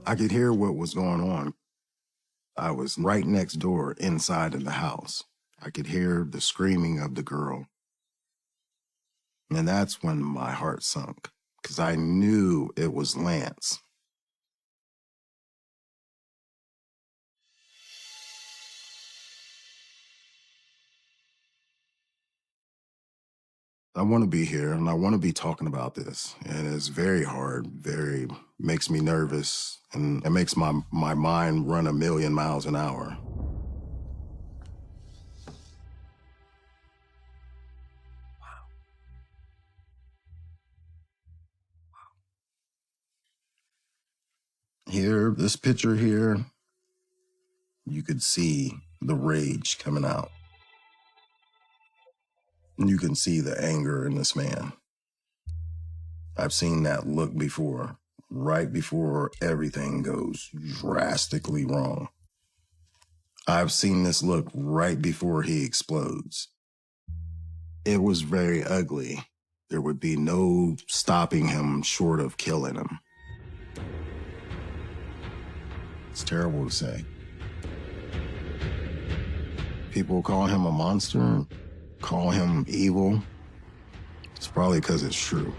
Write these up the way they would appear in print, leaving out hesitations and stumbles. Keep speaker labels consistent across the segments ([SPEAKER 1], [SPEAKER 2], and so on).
[SPEAKER 1] I could hear what was going on. I was right next door inside of the house. I could hear the screaming of the girl. And that's when my heart sunk, because I knew it was Lance. I want to be here and I want to be talking about this. And it's very hard, very makes me nervous, and it makes my mind run a million miles an hour. Here, this picture here, you could see the rage coming out. You can see the anger in this man. I've seen that look before, right before everything goes drastically wrong. I've seen this look right before he explodes. It was very ugly. There would be no stopping him short of killing him. It's terrible to say. People call him a monster, call him evil. It's probably because it's true.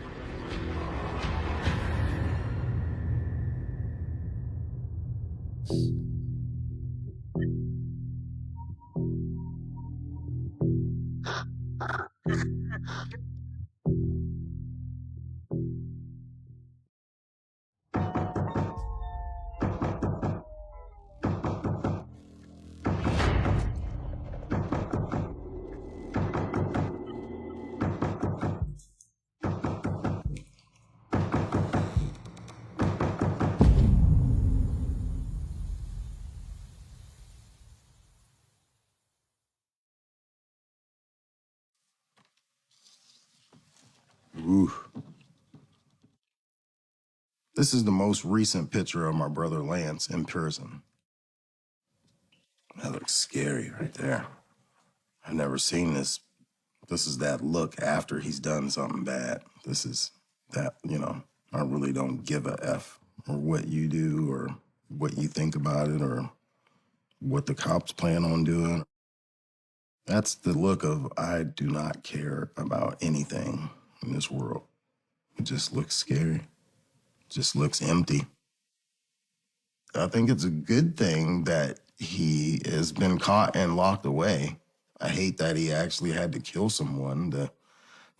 [SPEAKER 1] Ooh. This is the most recent picture of my brother Lance in prison. That looks scary right there. I've never seen this. This is that look after he's done something bad. This is that, I really don't give a F or what you do or what you think about it or what the cops plan on doing. That's the look of I do not care about anything in this world. It just looks scary. It just looks empty. I think it's a good thing that he has been caught and locked away. I hate that he actually had to kill someone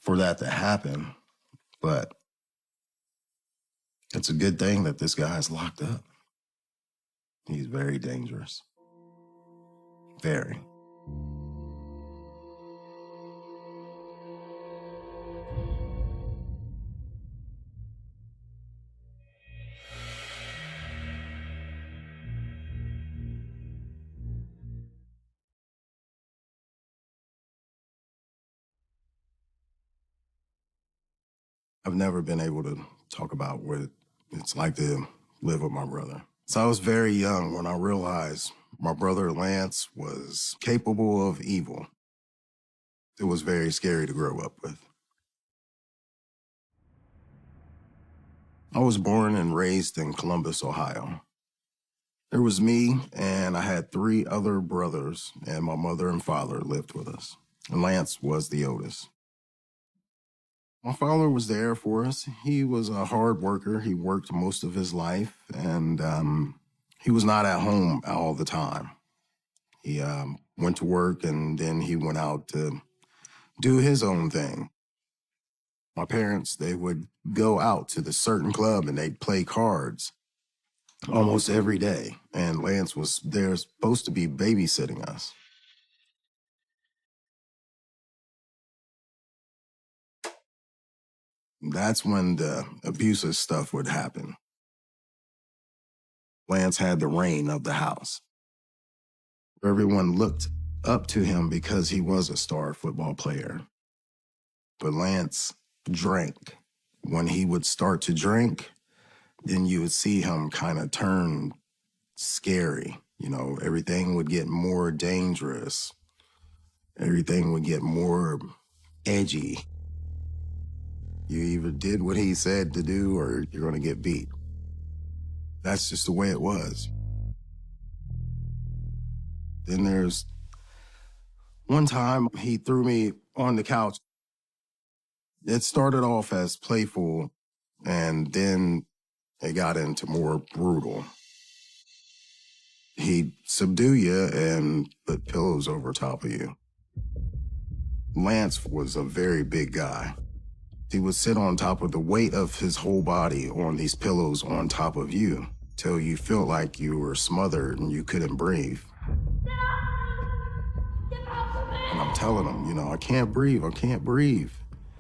[SPEAKER 1] for that to happen, but it's a good thing that this guy's locked up. He's very dangerous. Very. I've never been able to talk about what it's like to live with my brother. So I was very young when I realized my brother Lance was capable of evil. It was very scary to grow up with. I was born and raised in Columbus, Ohio. There was me, and I had 3 other brothers, and my mother and father lived with us. And Lance was the oldest. My father was there for us. He was a hard worker. He worked most of his life, and he was not at home all the time. He went to work, and then he went out to do his own thing. My parents, they would go out to the certain club, and they'd play cards almost every day. And Lance was there supposed to be babysitting us. That's when the abusive stuff would happen. Lance had the reign of the house. Everyone looked up to him because he was a star football player. But Lance drank. When he would start to drink, then you would see him kind of turn scary. Everything would get more dangerous. Everything would get more edgy. You either did what he said to do or you're going to get beat. That's just the way it was. Then there's one time he threw me on the couch. It started off as playful, and then it got into more brutal. He'd subdue you and put pillows over top of you. Lance was a very big guy. He would sit on top of the weight of his whole body on these pillows on top of you till you felt like you were smothered and you couldn't breathe. And I'm telling him, I can't breathe, I can't breathe.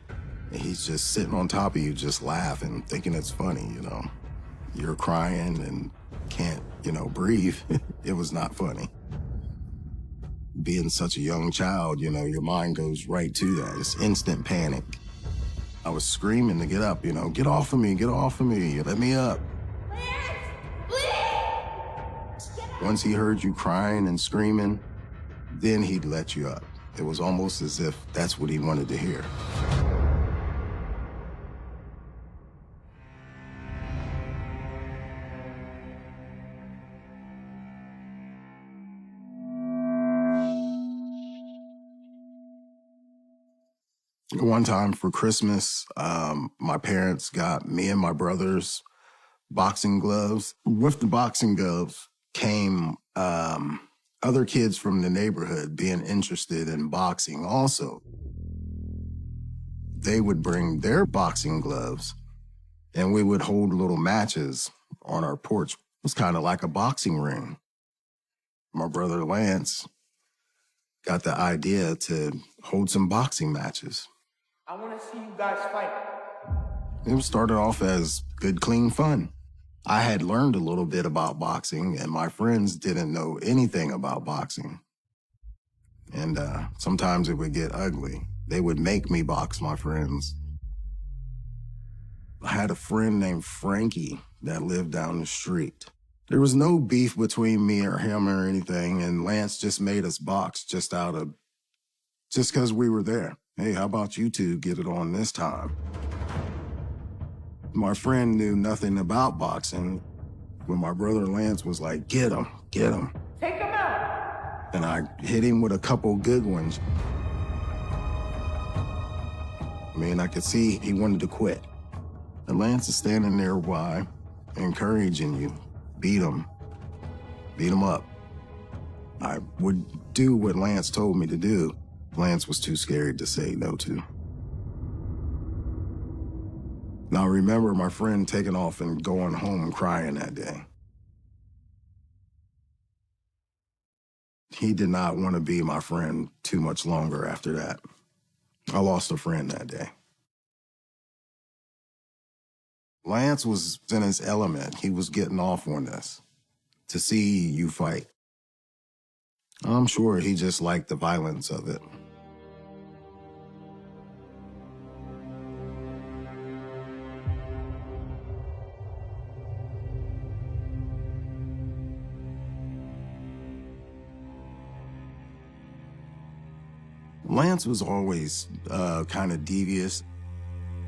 [SPEAKER 1] And he's just sitting on top of you, just laughing, thinking it's funny, You're crying and can't, breathe. It was not funny. Being such a young child, your mind goes right to that. It's instant panic. I was screaming to get up, get off of me, let me up. Once he heard you crying and screaming, then he'd let you up. It was almost as if that's what he wanted to hear. One time for Christmas, my parents got me and my brothers boxing gloves. With the boxing gloves came other kids from the neighborhood being interested in boxing also. They would bring their boxing gloves, and we would hold little matches on our porch. It was kind of like a boxing ring. My brother Lance got the idea to hold some boxing matches.
[SPEAKER 2] I want to see you guys fight.
[SPEAKER 1] It started off as good, clean fun. I had learned a little bit about boxing, and my friends didn't know anything about boxing. And sometimes it would get ugly. They would make me box my friends. I had a friend named Frankie that lived down the street. There was no beef between me or him or anything, and Lance just made us box just because we were there. Hey, how about you two get it on this time? My friend knew nothing about boxing when my brother Lance was like, get him.
[SPEAKER 2] Take him out.
[SPEAKER 1] And I hit him with a couple good ones. I could see he wanted to quit. And Lance is standing there, why? Encouraging you. Beat him up. I would do what Lance told me to do. Lance was too scared to say no to. Now, I remember my friend taking off and going home crying that day. He did not want to be my friend too much longer after that. I lost a friend that day. Lance was in his element. He was getting off on this to see you fight. I'm sure he just liked the violence of it. Lance was always kind of devious,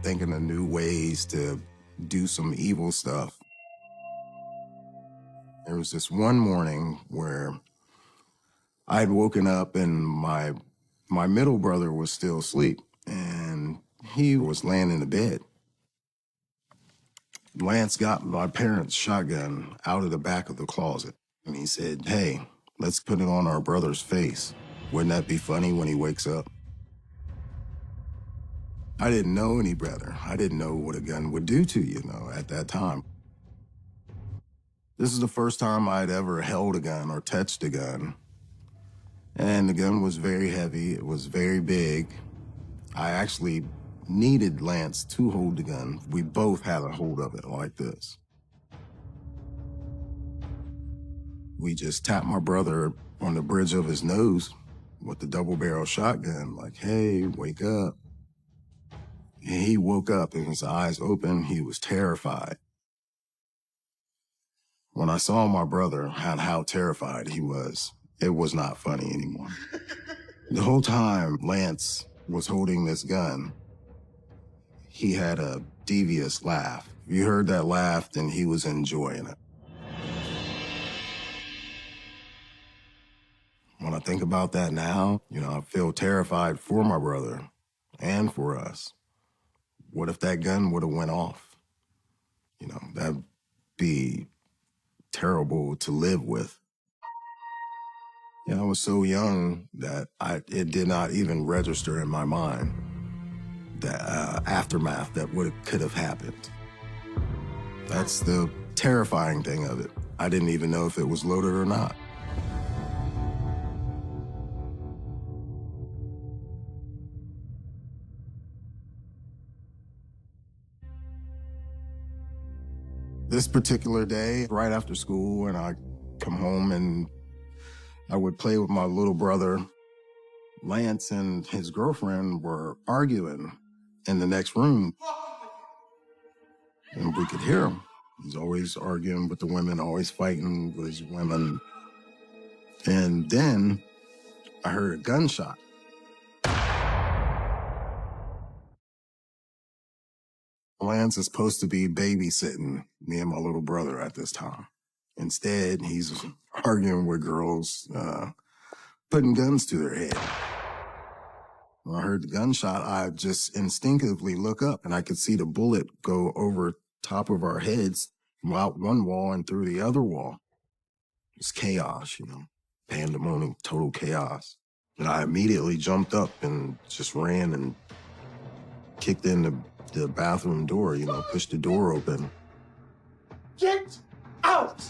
[SPEAKER 1] thinking of new ways to do some evil stuff. There was this one morning where I'd woken up and my middle brother was still asleep, and he was laying in the bed. Lance got my parents' shotgun out of the back of the closet, and he said, hey, let's put it on our brother's face. Wouldn't that be funny when he wakes up? I didn't know any better. I didn't know what a gun would do to you, at that time. This is the first time I'd ever held a gun or touched a gun. And the gun was very heavy. It was very big. I actually needed Lance to hold the gun. We both had a hold of it like this. We just tapped my brother on the bridge of his nose with the double-barrel shotgun, like, hey, wake up. And he woke up and his eyes open. He was terrified. When I saw my brother and how terrified he was, it was not funny anymore. The whole time Lance was holding this gun, he had a devious laugh. You heard that laugh, then he was enjoying it. When I think about that now, I feel terrified for my brother and for us. What if that gun would have went off? That'd be terrible to live with. I was so young that it did not even register in my mind that aftermath that could have happened. That's the terrifying thing of it. I didn't even know if it was loaded or not. This particular day, right after school, and I come home and I would play with my little brother. Lance and his girlfriend were arguing in the next room, and we could hear him. He's always arguing with the women, always fighting with his women. And then I heard a gunshot. Lance is supposed to be babysitting me and my little brother at this time. Instead, he's arguing with girls, putting guns to their head. When I heard the gunshot, I just instinctively look up and I could see the bullet go over top of our heads, out one wall and through the other wall. It's chaos, pandemonium, total chaos. And I immediately jumped up and just ran and kicked in the bathroom door, pushed the door open.
[SPEAKER 2] Get out!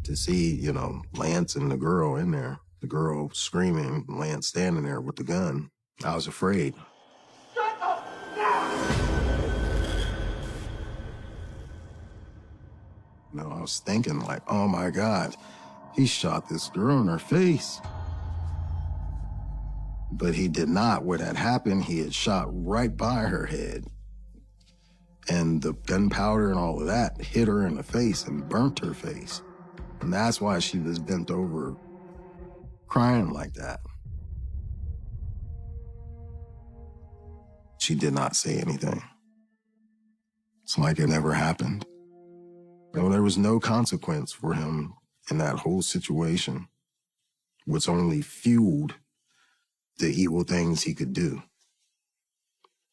[SPEAKER 1] To see, Lance and the girl in there, the girl screaming, Lance standing there with the gun. I was afraid.
[SPEAKER 2] Shut up now!
[SPEAKER 1] I was thinking like, oh my God, he shot this girl in her face. But he did not. What had happened, he had shot right by her head. And the gunpowder and all of that hit her in the face and burnt her face. And that's why she was bent over crying like that. She did not say anything. It's like it never happened. There was no consequence for him in that whole situation, which only fueled the evil things he could do.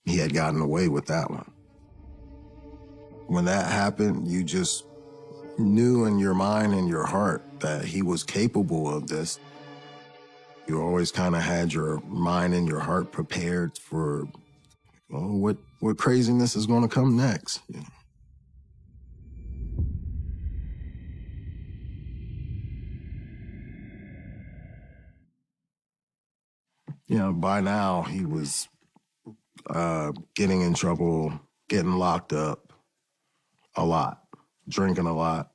[SPEAKER 1] He had gotten away with that one. When that happened, you just knew in your mind and your heart that he was capable of this. You always kind of had your mind and your heart prepared for what craziness is going to come next. By now he was getting in trouble, getting locked up a lot, drinking a lot.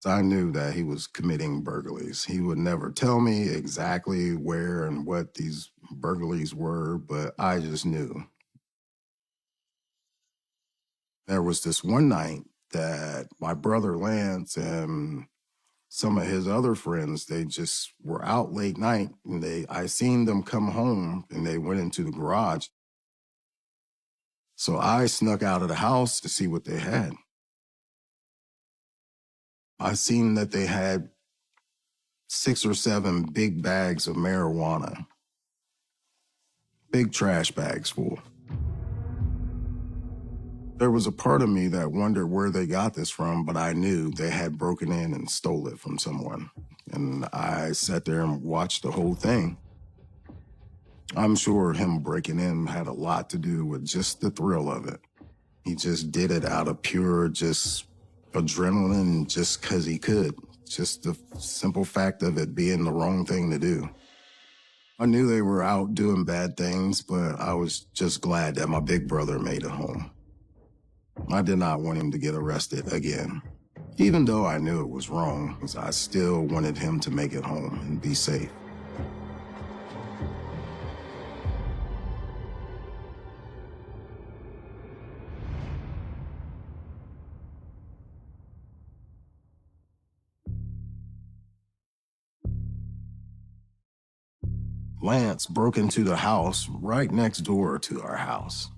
[SPEAKER 1] So I knew that he was committing burglaries. He would never tell me exactly where and what these burglaries were, but I just knew. There was this one night that my brother Lance and some of his other friends, they just were out late night, and I seen them come home and they went into the garage. So I snuck out of the house to see what they had. I seen that they had 6 or 7 big bags of marijuana, big trash bags full. There was a part of me that wondered where they got this from, but I knew they had broken in and stole it from someone. And I sat there and watched the whole thing. I'm sure him breaking in had a lot to do with just the thrill of it. He just did it out of pure just adrenaline, just because he could. Just the simple fact of it being the wrong thing to do. I knew they were out doing bad things, but I was just glad that my big brother made it home. I did not want him to get arrested again. Even though I knew it was wrong, I still wanted him to make it home and be safe. Lance broke into the house right next door to our house.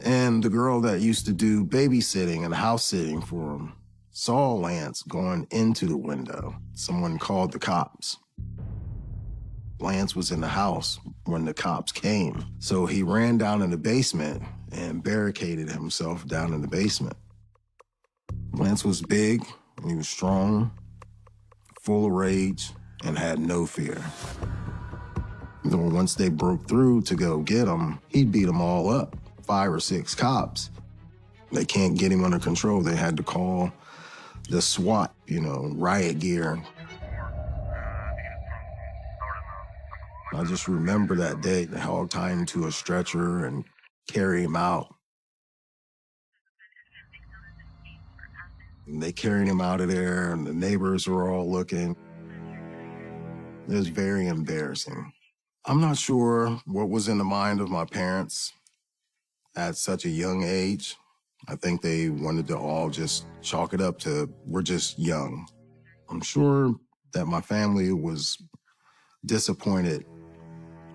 [SPEAKER 1] And the girl that used to do babysitting and house sitting for him, saw Lance going into the window. Someone called the cops. Lance was in the house when the cops came. So he ran down in the basement and barricaded himself down in the basement. Lance was big, he was strong, full of rage, and had no fear. Once they broke through to go get him, he beat them all up, 5 or 6 cops. They can't get him under control. They had to call the SWAT, riot gear. I just remember that day, they hog tied him to a stretcher and carry him out. And they carried him out of there, and the neighbors were all looking. It was very embarrassing. I'm not sure what was in the mind of my parents at such a young age. I think they wanted to all just chalk it up to, we're just young. I'm sure that my family was disappointed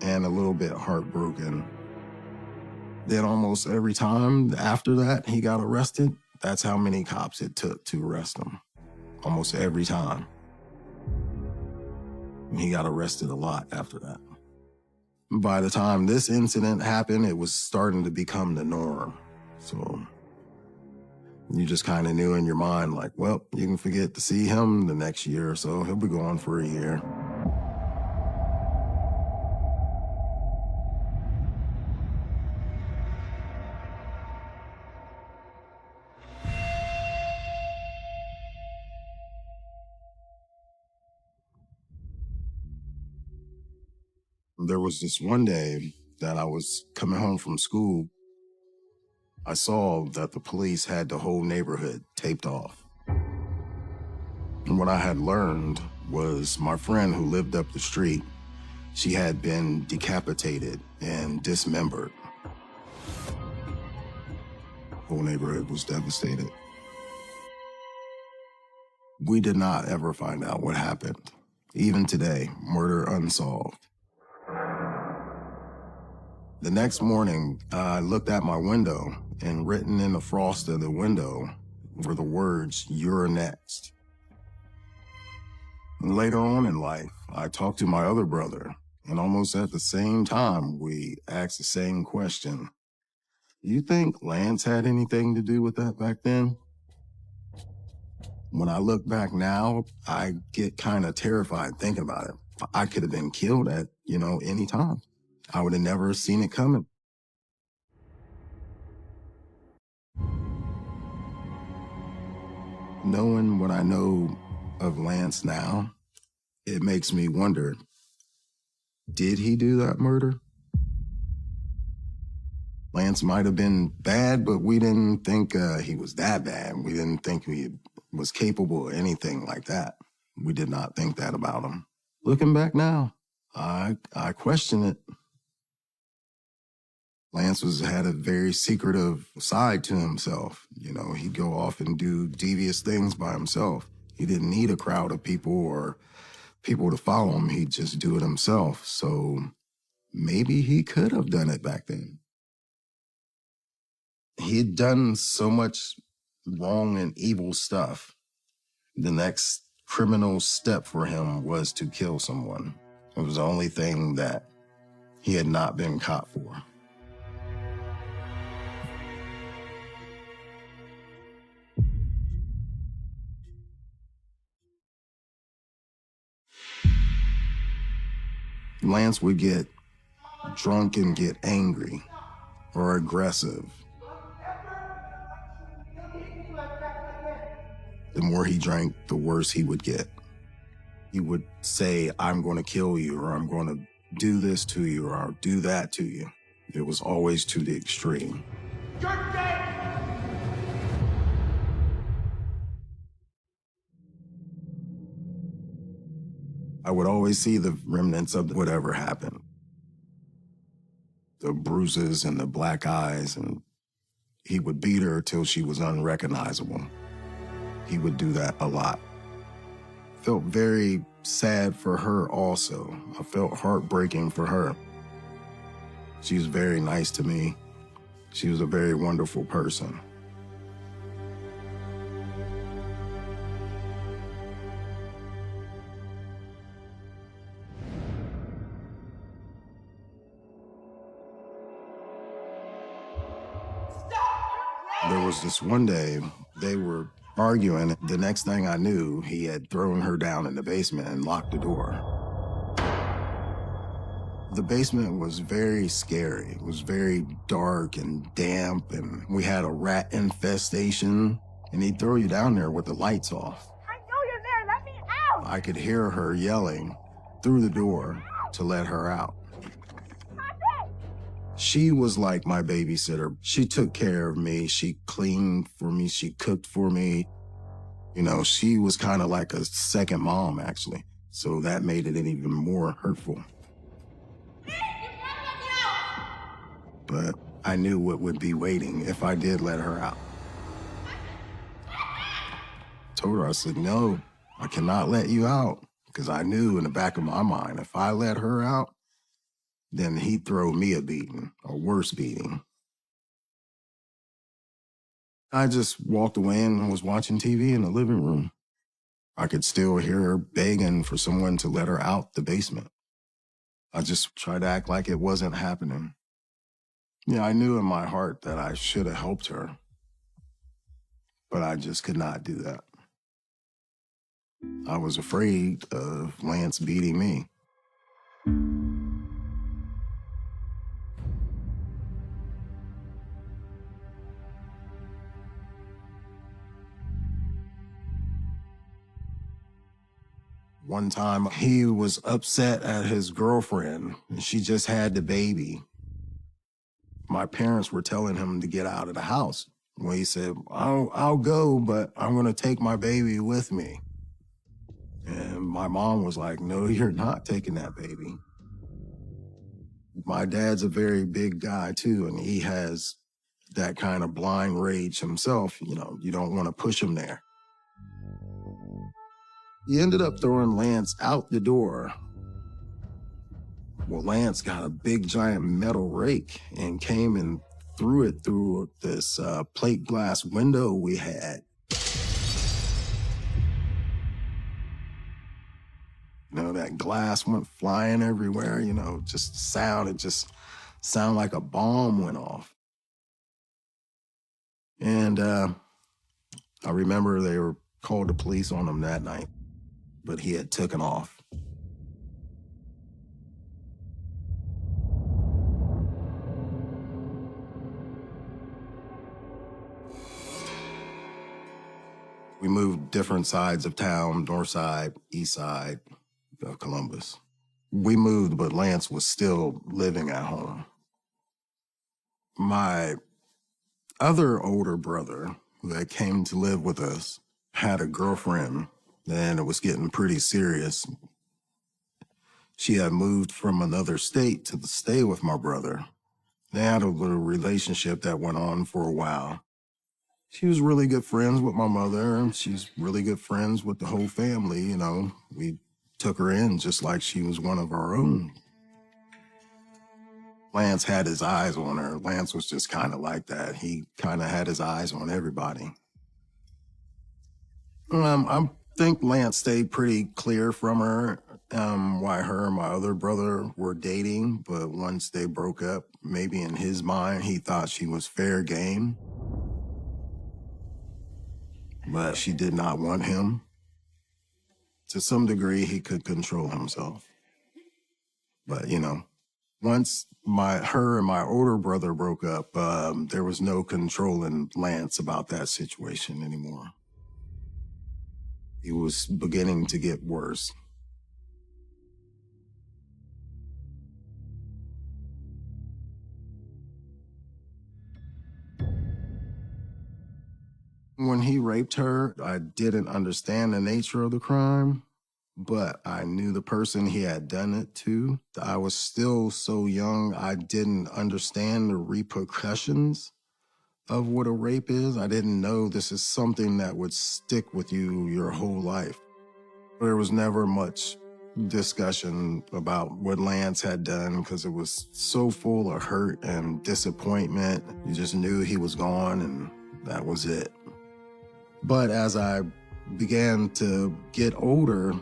[SPEAKER 1] and a little bit heartbroken. Then almost every time after that he got arrested, that's how many cops it took to arrest him. Almost every time. And he got arrested a lot after that. By the time this incident happened, it was starting to become the norm. So you just kind of knew in your mind, like, well, you can forget to see him the next year or so. He'll be gone for a year. There was this one day that I was coming home from school. I saw that the police had the whole neighborhood taped off. And what I had learned was my friend who lived up the street, she had been decapitated and dismembered. The whole neighborhood was devastated. We did not ever find out what happened. Even today, murder unsolved. The next morning, I looked at my window, and written in the frost of the window were the words, "You're next." And later on in life, I talked to my other brother, and almost at the same time, we asked the same question. You think Lance had anything to do with that back then? When I look back now, I get kind of terrified thinking about it. I could have been killed at, any time. I would have never seen it coming. Knowing what I know of Lance now, it makes me wonder, did he do that murder? Lance might have been bad, but we didn't think he was that bad. We didn't think he was capable of anything like that. We did not think that about him. Looking back now, I question it. Lance had a very secretive side to himself. He'd go off and do devious things by himself. He didn't need a crowd of people or people to follow him. He'd just do it himself. So maybe he could have done it back then. He'd done so much wrong and evil stuff. The next criminal step for him was to kill someone. It was the only thing that he had not been caught for. Lance would get drunk and get angry or aggressive. The more he drank, the worse he would get. He would say, I'm going to kill you, or I'm going to do this to you, or I'll do that to you. It was always to the extreme.
[SPEAKER 2] You're dead!
[SPEAKER 1] I would always see the remnants of whatever happened. The bruises and the black eyes, and he would beat her till she was unrecognizable. He would do that a lot. Felt very sad for her also. I felt heartbreaking for her. She was very nice to me. She was a very wonderful person. There was this one day they were arguing. The next thing I knew, he had thrown her down in the basement and locked the door. The basement was very scary. It was very dark and damp, and we had a rat infestation, and he'd throw you down there with the lights off.
[SPEAKER 2] I know you're there. Let me out.
[SPEAKER 1] I could hear her yelling through the door to let her out. She was like my babysitter. She took care of me. She cleaned for me. She cooked for me. You know, she was kind of like a second mom, actually. So that made it even more hurtful. But I knew what would be waiting if I did let her out. Told her, I said, no, I cannot let you out. Because I knew in the back of my mind, if I let her out, then he'd throw me a beating, a worse beating. I just walked away and was watching TV in the living room. I could still hear her begging for someone to let her out the basement. I just tried to act like it wasn't happening. Yeah, I knew in my heart that I should have helped her, but I just could not do that. I was afraid of Lance beating me. One time, he was upset at his girlfriend, and she just had the baby. My parents were telling him to get out of the house. Well, he said, I'll go, but I'm going to take my baby with me. And my mom was like, no, you're not taking that baby. My dad's a very big guy, too, and he has that kind of blind rage himself. You know, you don't want to push him there. He ended up throwing Lance out the door. Well, Lance got a big, giant metal rake and came and threw it through this plate glass window we had. You know, that glass went flying everywhere, you know, it just sounded like a bomb went off. And I remember they were called the police on him that night, but he had taken off. We moved different sides of town, north side, east side of Columbus. We moved, but Lance was still living at home. My other older brother that came to live with us had a girlfriend, and it was getting pretty serious. She had moved from another state to stay with my brother. They had a little relationship that went on for a while. She was really good friends with my mother, and she's really good friends with the whole family, you know. We took her in just like she was one of our own. Lance had his eyes on her. Lance was just kind of like that. He kind of had his eyes on everybody. I think Lance stayed pretty clear from her, why her and my other brother were dating, but once they broke up, maybe in his mind, he thought she was fair game. But she did not want him. To some degree, he could control himself. But, you know, once her and my older brother broke up, there was no controlling Lance about that situation anymore. It was beginning to get worse. When he raped her, I didn't understand the nature of the crime, but I knew the person he had done it to. I was still so young, I didn't understand the repercussions of what a rape is. I didn't know this is something that would stick with you your whole life. There was never much discussion about what Lance had done because it was so full of hurt and disappointment. You just knew he was gone and that was it. But as I began to get older,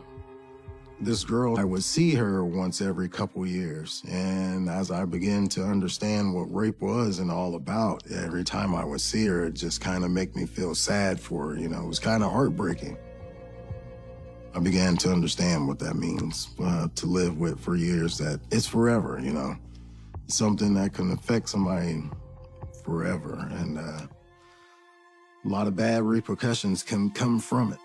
[SPEAKER 1] This girl, I would see her once every couple years. And as I began to understand what rape was and all about, every time I would see her, it just kind of made me feel sad for her. It was kind of heartbreaking. I began to understand what that means, to live with for years, that it's forever, something that can affect somebody forever. And a lot of bad repercussions can come from it.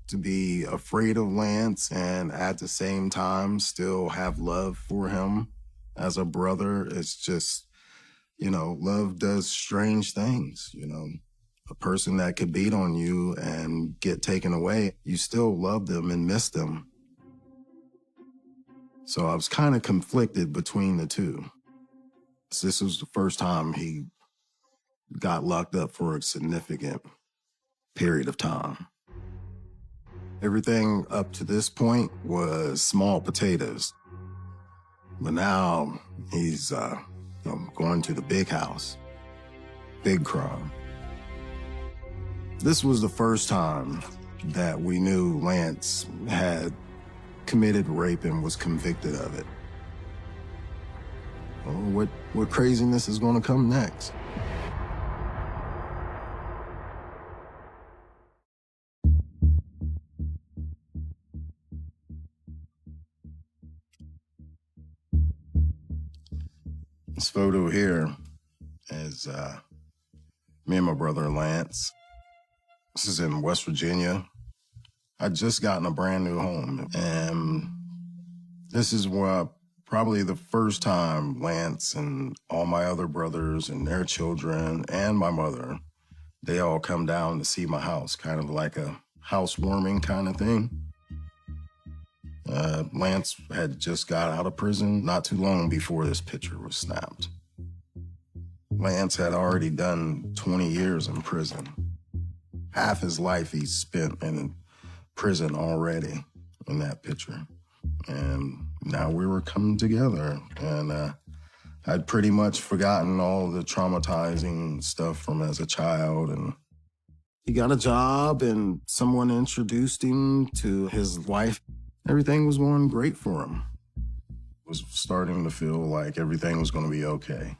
[SPEAKER 1] To be afraid of Lance and at the same time still have love for him as a brother, it's just, love does strange things, A person that could beat on you and get taken away, you still love them and miss them. So I was kind of conflicted between the two. So this was the first time he got locked up for a significant period of time. Everything up to this point was small potatoes. But now he's going to the big house, big crime. This was the first time that we knew Lance had committed rape and was convicted of it. Well, what craziness is going to come next? This photo here is me and my brother Lance. This is in West Virginia. I'd just gotten a brand new home, and this is probably the first time Lance and all my other brothers and their children and my mother, they all come down to see my house, kind of like a housewarming kind of thing. Lance had just got out of prison not too long before this picture was snapped. Lance had already done 20 years in prison. Half his life he spent in prison already in that picture. And now we were coming together, and I'd pretty much forgotten all the traumatizing stuff from as a child. And he got a job, and someone introduced him to his wife. Everything was going great for him. Was starting to feel like everything was going to be okay.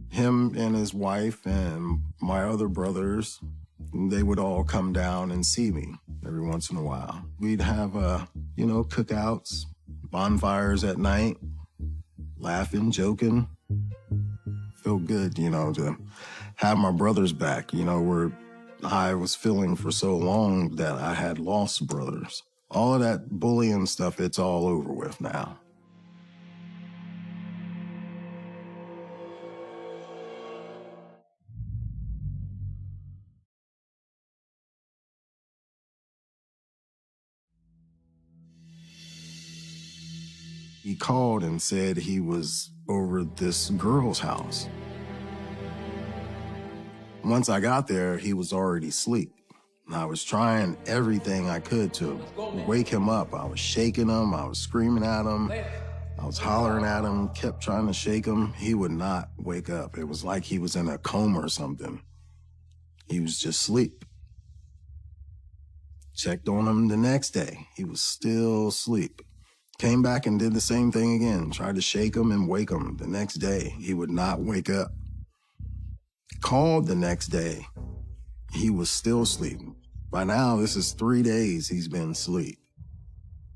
[SPEAKER 1] Him and his wife and my other brothers, they would all come down and see me every once in a while. We'd have, cookouts, bonfires at night, laughing, joking. Felt good, to have my brothers back, where I was feeling for so long that I had lost brothers. All of that bullying stuff, it's all over with now. He called and said he was over this girl's house. Once I got there, he was already asleep. I was trying everything I could to wake him up. I was shaking him, I was screaming at him, I was hollering at him, kept trying to shake him. He would not wake up. It was like he was in a coma or something. He was just asleep. Checked on him the next day. He was still asleep. Came back and did the same thing again. Tried to shake him and wake him. The next day, he would not wake up. Called the next day. He was still asleep. By now, this is 3 days he's been asleep.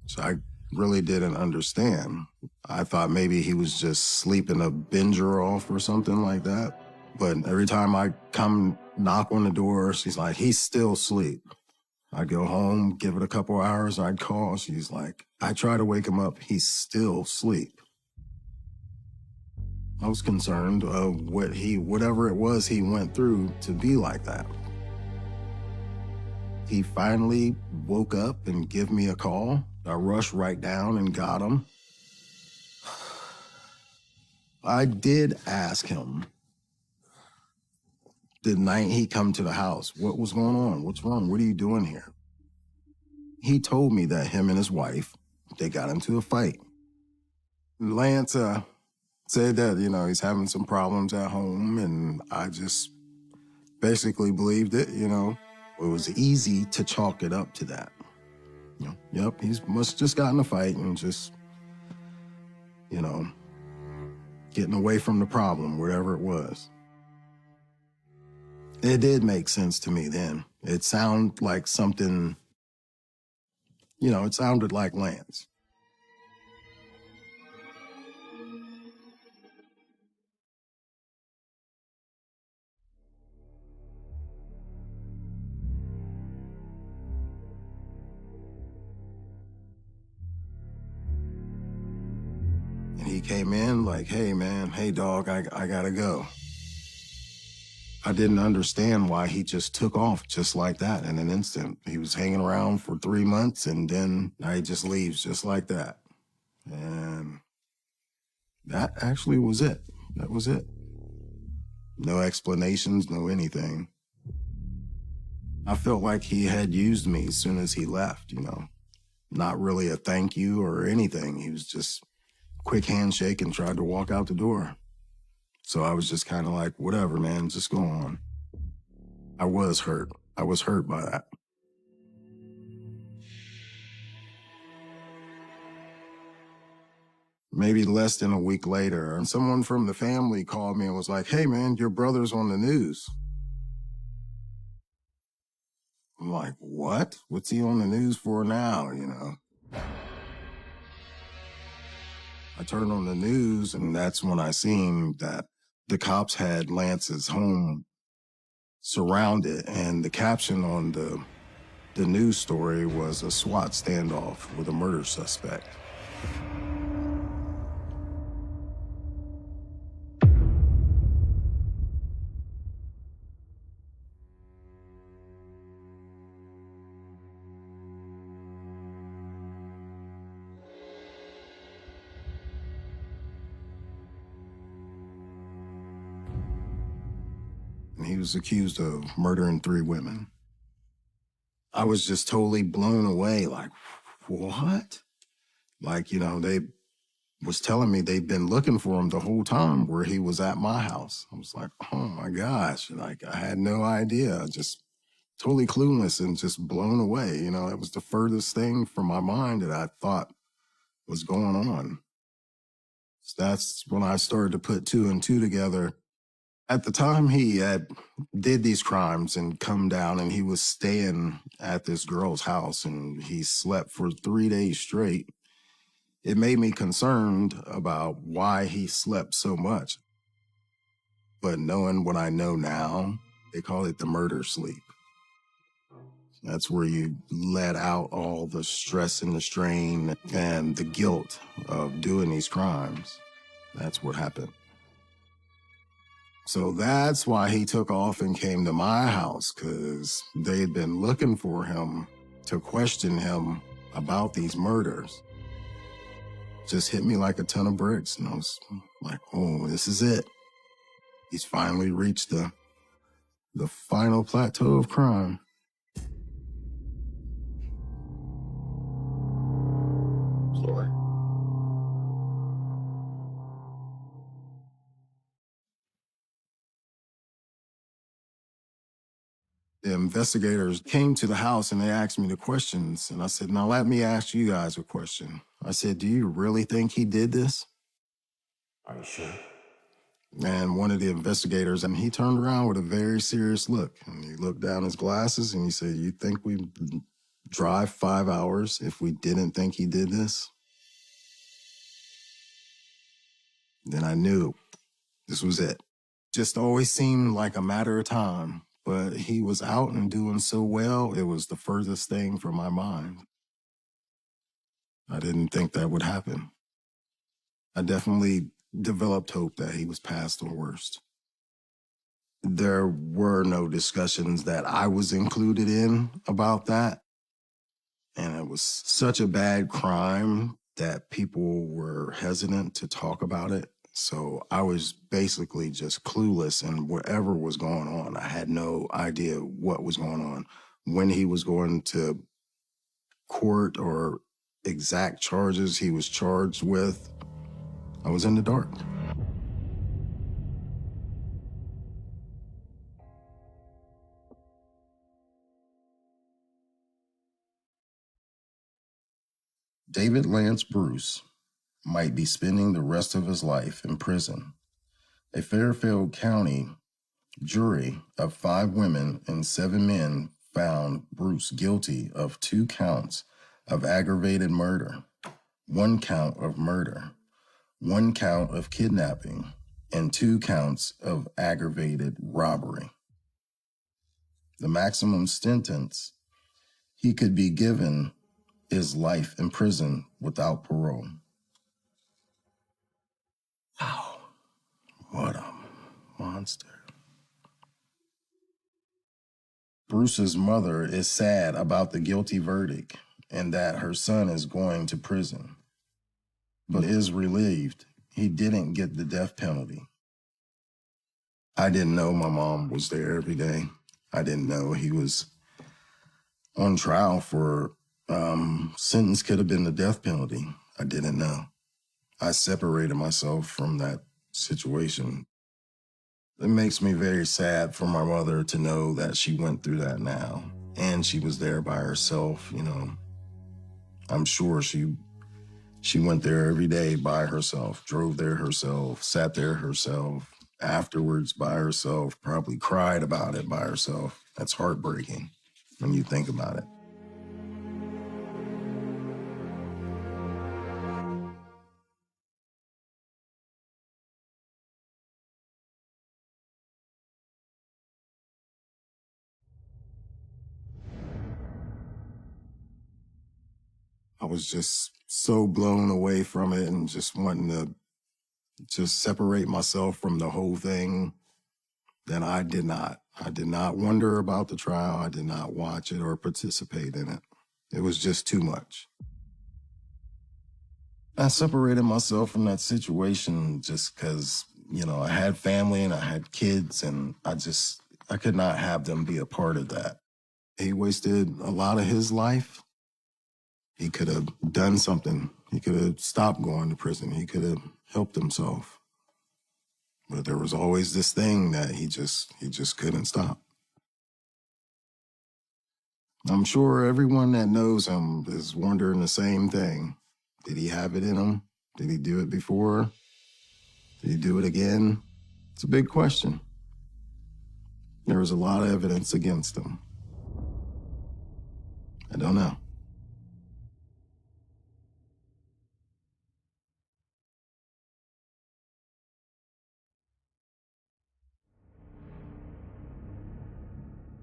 [SPEAKER 1] So I really didn't understand. I thought maybe he was just sleeping a binger off or something like that. But every time I come knock on the door, she's like, he's still asleep. I'd go home, give it a couple hours, I'd call. She's like, I try to wake him up, he's still asleep. I was concerned of whatever it was he went through to be like that. He finally woke up and gave me a call. I rushed right down and got him. I did ask him the night he come to the house, what was going on? What's wrong? What are you doing here? He told me that him and his wife, they got into a fight. Lance said that, he's having some problems at home, and I just basically believed it, It was easy to chalk it up to that. Yep, he's must just got in a fight and just, you know, getting away from the problem, whatever it was. It did make sense to me then. It sounded like something, it sounded like Lance. And he came in like, hey man, hey dog, I gotta go. I didn't understand why he just took off just like that in an instant. He was hanging around for 3 months and then now he just leaves just like that. And that actually was it. That was it. No explanations, no anything. I felt like he had used me as soon as he left, not really a thank you or anything. He was just quick handshake and tried to walk out the door. So I was just kind of like, whatever, man, just go on. I was hurt. I was hurt by that. Maybe less than a week later, and someone from the family called me and was like, hey, man, your brother's on the news. I'm like, what? What's he on the news for now, I turned on the news, and that's when I seen that the cops had Lance's home surrounded, and the caption on the news story was a SWAT standoff with a murder suspect. And he was accused of murdering 3 women. I was just totally blown away, like, what? Like, they was telling me they'd been looking for him the whole time where he was at my house. I was like, oh my gosh, like I had no idea, just totally clueless and just blown away. It was the furthest thing from my mind that I thought was going on. So that's when I started to put 2 and 2 together. At the time he had did these crimes and come down and he was staying at this girl's house and he slept for 3 days straight. It made me concerned about why he slept so much. But knowing what I know now, they call it the murder sleep. That's where you let out all the stress and the strain and the guilt of doing these crimes. That's what happened. So that's why he took off and came to my house, because they had been looking for him to question him about these murders. Just hit me like a ton of bricks, and I was like, oh, this is it. He's finally reached the final plateau of crime. Sorry. The investigators came to the house and they asked me the questions. And I said, now let me ask you guys a question. I said, do you really think he did this?
[SPEAKER 3] Are you sure?
[SPEAKER 1] And one of the investigators, and he turned around with a very serious look. And he looked down his glasses and he said, you think we'd drive 5 hours if we didn't think he did this? Then I knew this was it. Just always seemed like a matter of time. But he was out and doing so well, it was the furthest thing from my mind. I didn't think that would happen. I definitely developed hope that he was past the worst. There were no discussions that I was included in about that. And it was such a bad crime that people were hesitant to talk about it. So I was basically just clueless in whatever was going on. I had no idea what was going on, when he was going to court or exact charges he was charged with. I was in the dark. David Lance Bruce might be spending the rest of his life in prison. A Fairfield County jury of 5 women and 7 men found Bruce guilty of 2 counts of aggravated murder, 1 count of murder, 1 count of kidnapping, and 2 counts of aggravated robbery. The maximum sentence he could be given is life in prison without parole. Wow, what a monster. Bruce's mother is sad about the guilty verdict and that her son is going to prison, but is relieved he didn't get the death penalty. I didn't know my mom was there every day. I didn't know he was on trial for sentence could have been the death penalty. I didn't know. I separated myself from that situation. It makes me very sad for my mother to know that she went through that now and she was there by herself, you know. I'm sure she went there every day by herself, drove there herself, sat there herself, afterwards by herself, probably cried about it by herself. That's heartbreaking when you think about it. I was just so blown away from it and just wanting to just separate myself from the whole thing. Then I did not. I did not wonder about the trial. I did not watch it or participate in it. It was just too much. I separated myself from that situation just because, you know, I had family and I had kids and I could not have them be a part of that. He wasted a lot of his life. He could have done something. He could have stopped going to prison. He could have helped himself. But there was always this thing that he just couldn't stop. I'm sure everyone that knows him is wondering the same thing. Did he have it in him? Did he do it before? Did he do it again? It's a big question. There was a lot of evidence against him. I don't know.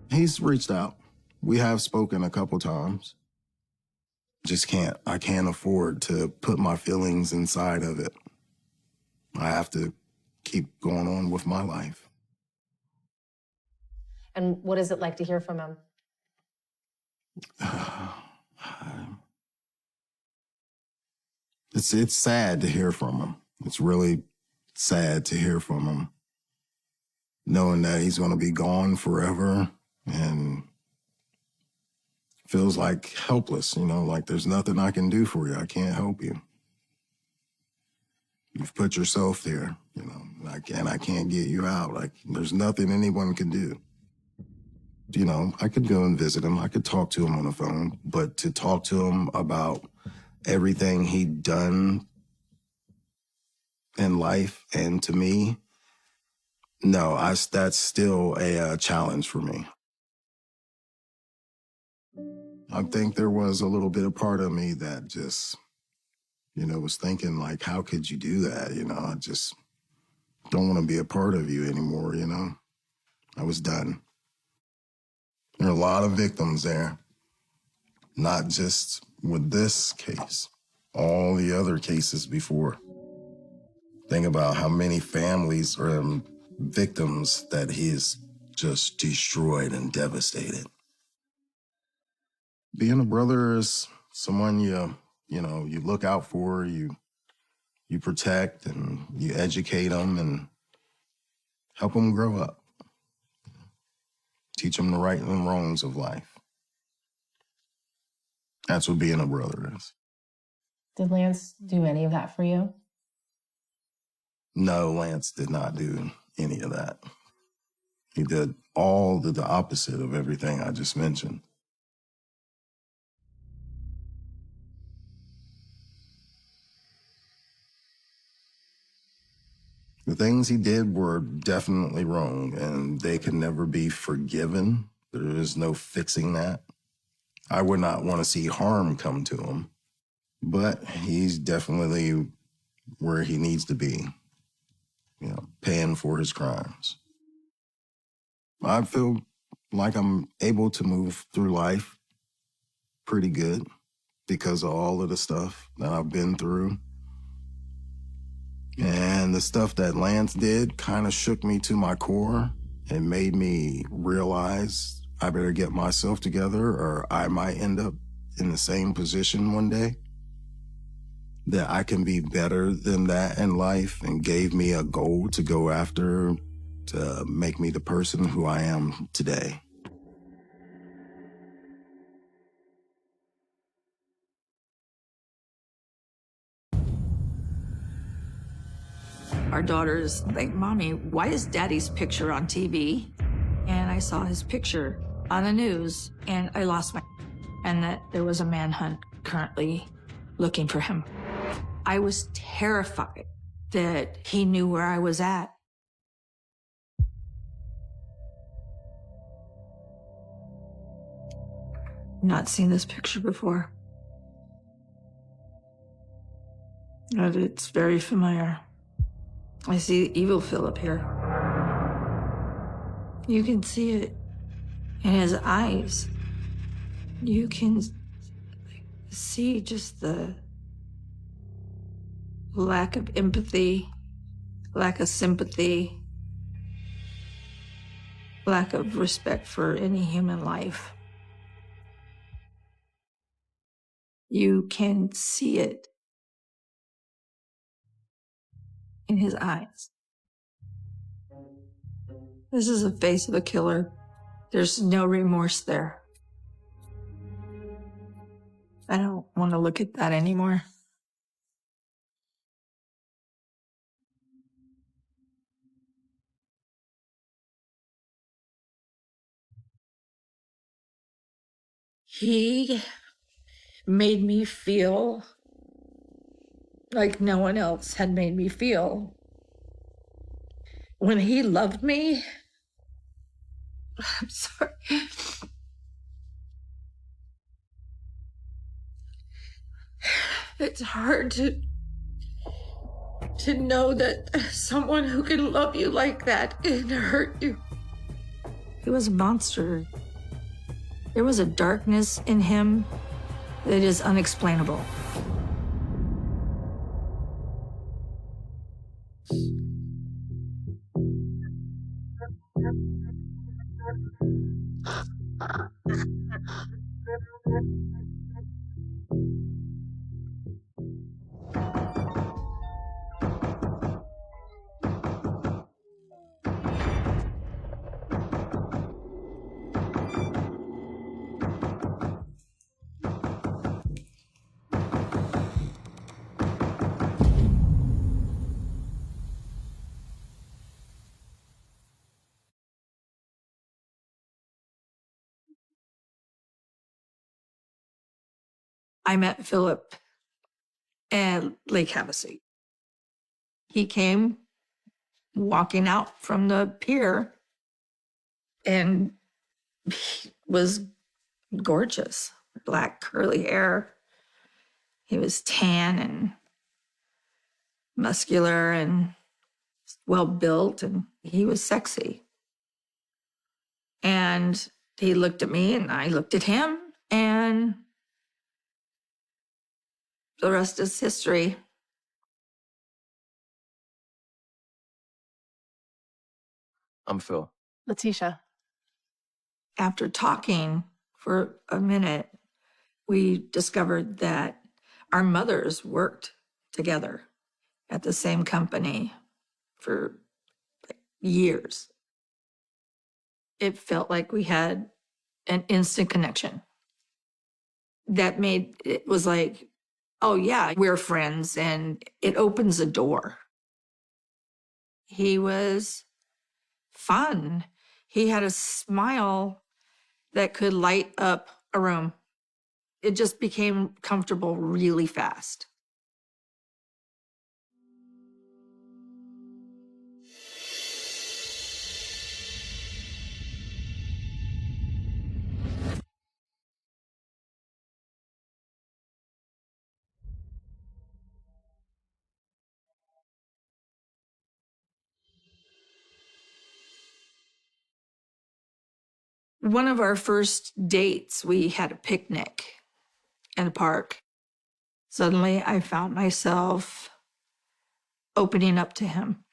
[SPEAKER 1] He's reached out. We have spoken a couple times. I can't afford to put my feelings inside of it. I have to keep going on with my life.
[SPEAKER 4] And what is it like to hear from him?
[SPEAKER 1] It's sad to hear from him. It's really sad to hear from him, knowing that he's going to be gone forever and feels like helpless, you know, like there's nothing I can do for you. I can't help you. You've put yourself there, you know, and I can't get you out. Like, there's nothing anyone can do. You know, I could go and visit him. I could talk to him on the phone, but to talk to him about everything he'd done in life and to me, no, that's still a challenge for me. I think there was a little bit of part of me that just, you know, was thinking like, how could you do that? You know, I just don't want to be a part of you anymore, you know? I was done. There are a lot of victims there, not just with this case, all the other cases before. Think about how many families or victims that he's just destroyed and devastated. Being a brother is someone you look out for, you protect and you educate them and help them grow up. Teach them the right and wrongs of life. That's what being a brother is.
[SPEAKER 4] Did Lance do any of that for you?
[SPEAKER 1] No, Lance did not do any of that. He did all the opposite of everything I just mentioned. The things he did were definitely wrong, and they can never be forgiven. There is no fixing that. I would not want to see harm come to him, but he's definitely where he needs to be, paying for his crimes. I feel like I'm able to move through life pretty good because of all of the stuff that I've been through. And the stuff that Lance did kind of shook me to my core and made me realize I better get myself together or I might end up in the same position one day. That I can be better than that in life, and gave me a goal to go after to make me the person who I am today.
[SPEAKER 5] Our daughter's like, Mommy, why is Daddy's picture on TV? And I saw his picture on the news and I lost and that there was a manhunt currently looking for him. I was terrified that he knew where I was at. Not seen this picture before. But it's very familiar. I see evil Philip here. You can see it in his eyes. You can see just the lack of empathy, lack of sympathy, lack of respect for any human life. You can see it in his eyes. This is the face of a killer. There's no remorse there. I don't want to look at that anymore. He made me feel like no one else had made me feel. When he loved me, I'm sorry. It's hard to know that someone who can love you like that can hurt you. He was a monster. There was a darkness in him that is unexplainable. I met Philip at Lake Havasu. He came walking out from the pier and he was gorgeous. Black curly hair. He was tan and muscular and well built, and he was sexy. And he looked at me and I looked at him, and the rest is history.
[SPEAKER 3] I'm Phil.
[SPEAKER 4] Letitia.
[SPEAKER 5] After talking for a minute, we discovered that our mothers worked together at the same company for years. It felt like we had an instant connection. That made it was like, oh yeah, we're friends, and it opens a door. He was fun. He had a smile that could light up a room. It just became comfortable really fast. One of our first dates, we had a picnic in the park. Suddenly, I found myself opening up to him.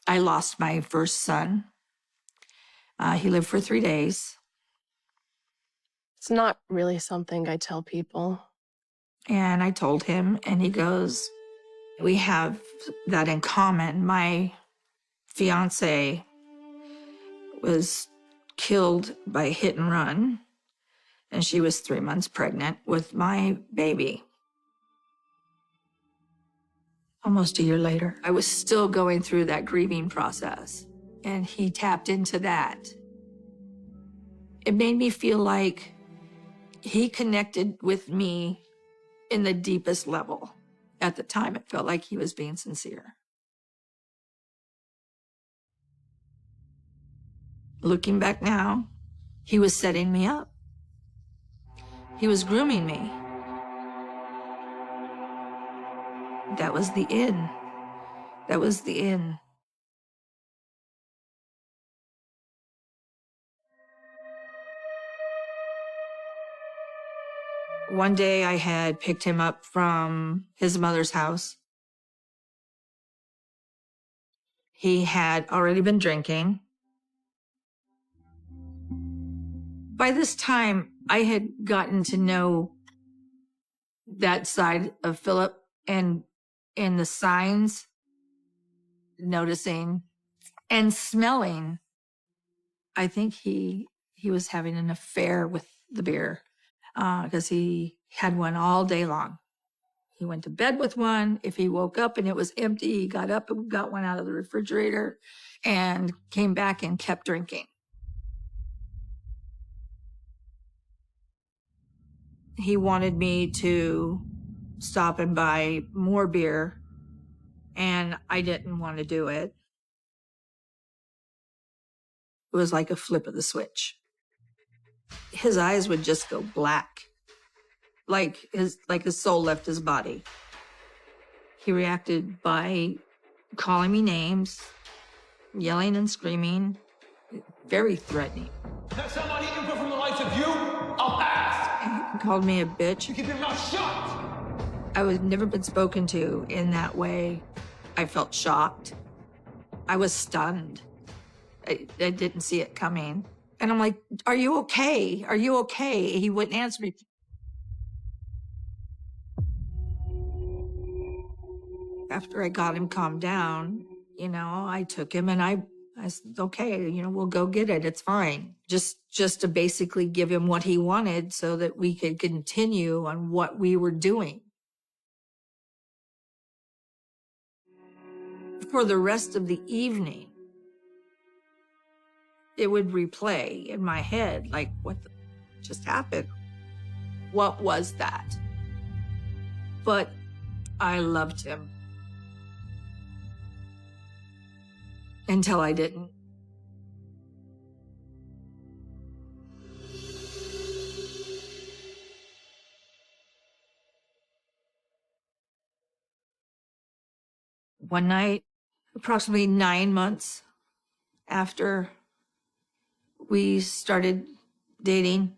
[SPEAKER 5] I lost my first son. He lived for 3 days.
[SPEAKER 6] It's not really something I tell people.
[SPEAKER 5] And I told him, and he goes, we have that in common. My fiance was killed by a hit and run, and she was 3 months pregnant with my baby. Almost a year later, I was still going through that grieving process, and he tapped into that. It made me feel like he connected with me in the deepest level. At the time, it felt like he was being sincere. Looking back now, he was setting me up. He was grooming me. That was the in. That was the in. One day I had picked him up from his mother's house. He had already been drinking. By this time, I had gotten to know that side of Philip, and in the signs, noticing and smelling, I think he was having an affair with the beer, because he had one all day long. He went to bed with one. If he woke up and it was empty, he got up and got one out of the refrigerator and came back and kept drinking. He wanted me to stop and buy more beer, and I didn't want to do it. It was like a flip of the switch. His eyes would just go black, like his soul left his body. He reacted by calling me names, yelling and screaming, very threatening.
[SPEAKER 7] That's somebody input from the likes of you? I'll ask.
[SPEAKER 5] He called me a bitch.
[SPEAKER 7] You keep your mouth shut.
[SPEAKER 5] I was never been spoken to in that way. I felt shocked. I was stunned. I didn't see it coming. And I'm like, are you okay? Are you okay? He wouldn't answer me. After I got him calmed down, I took him and I said, okay, we'll go get it. It's fine. Just to basically give him what he wanted so that we could continue on what we were doing. For the rest of the evening, it would replay in my head, like, what just happened? What was that? But I loved him. Until I didn't. One night, approximately 9 months after we started dating,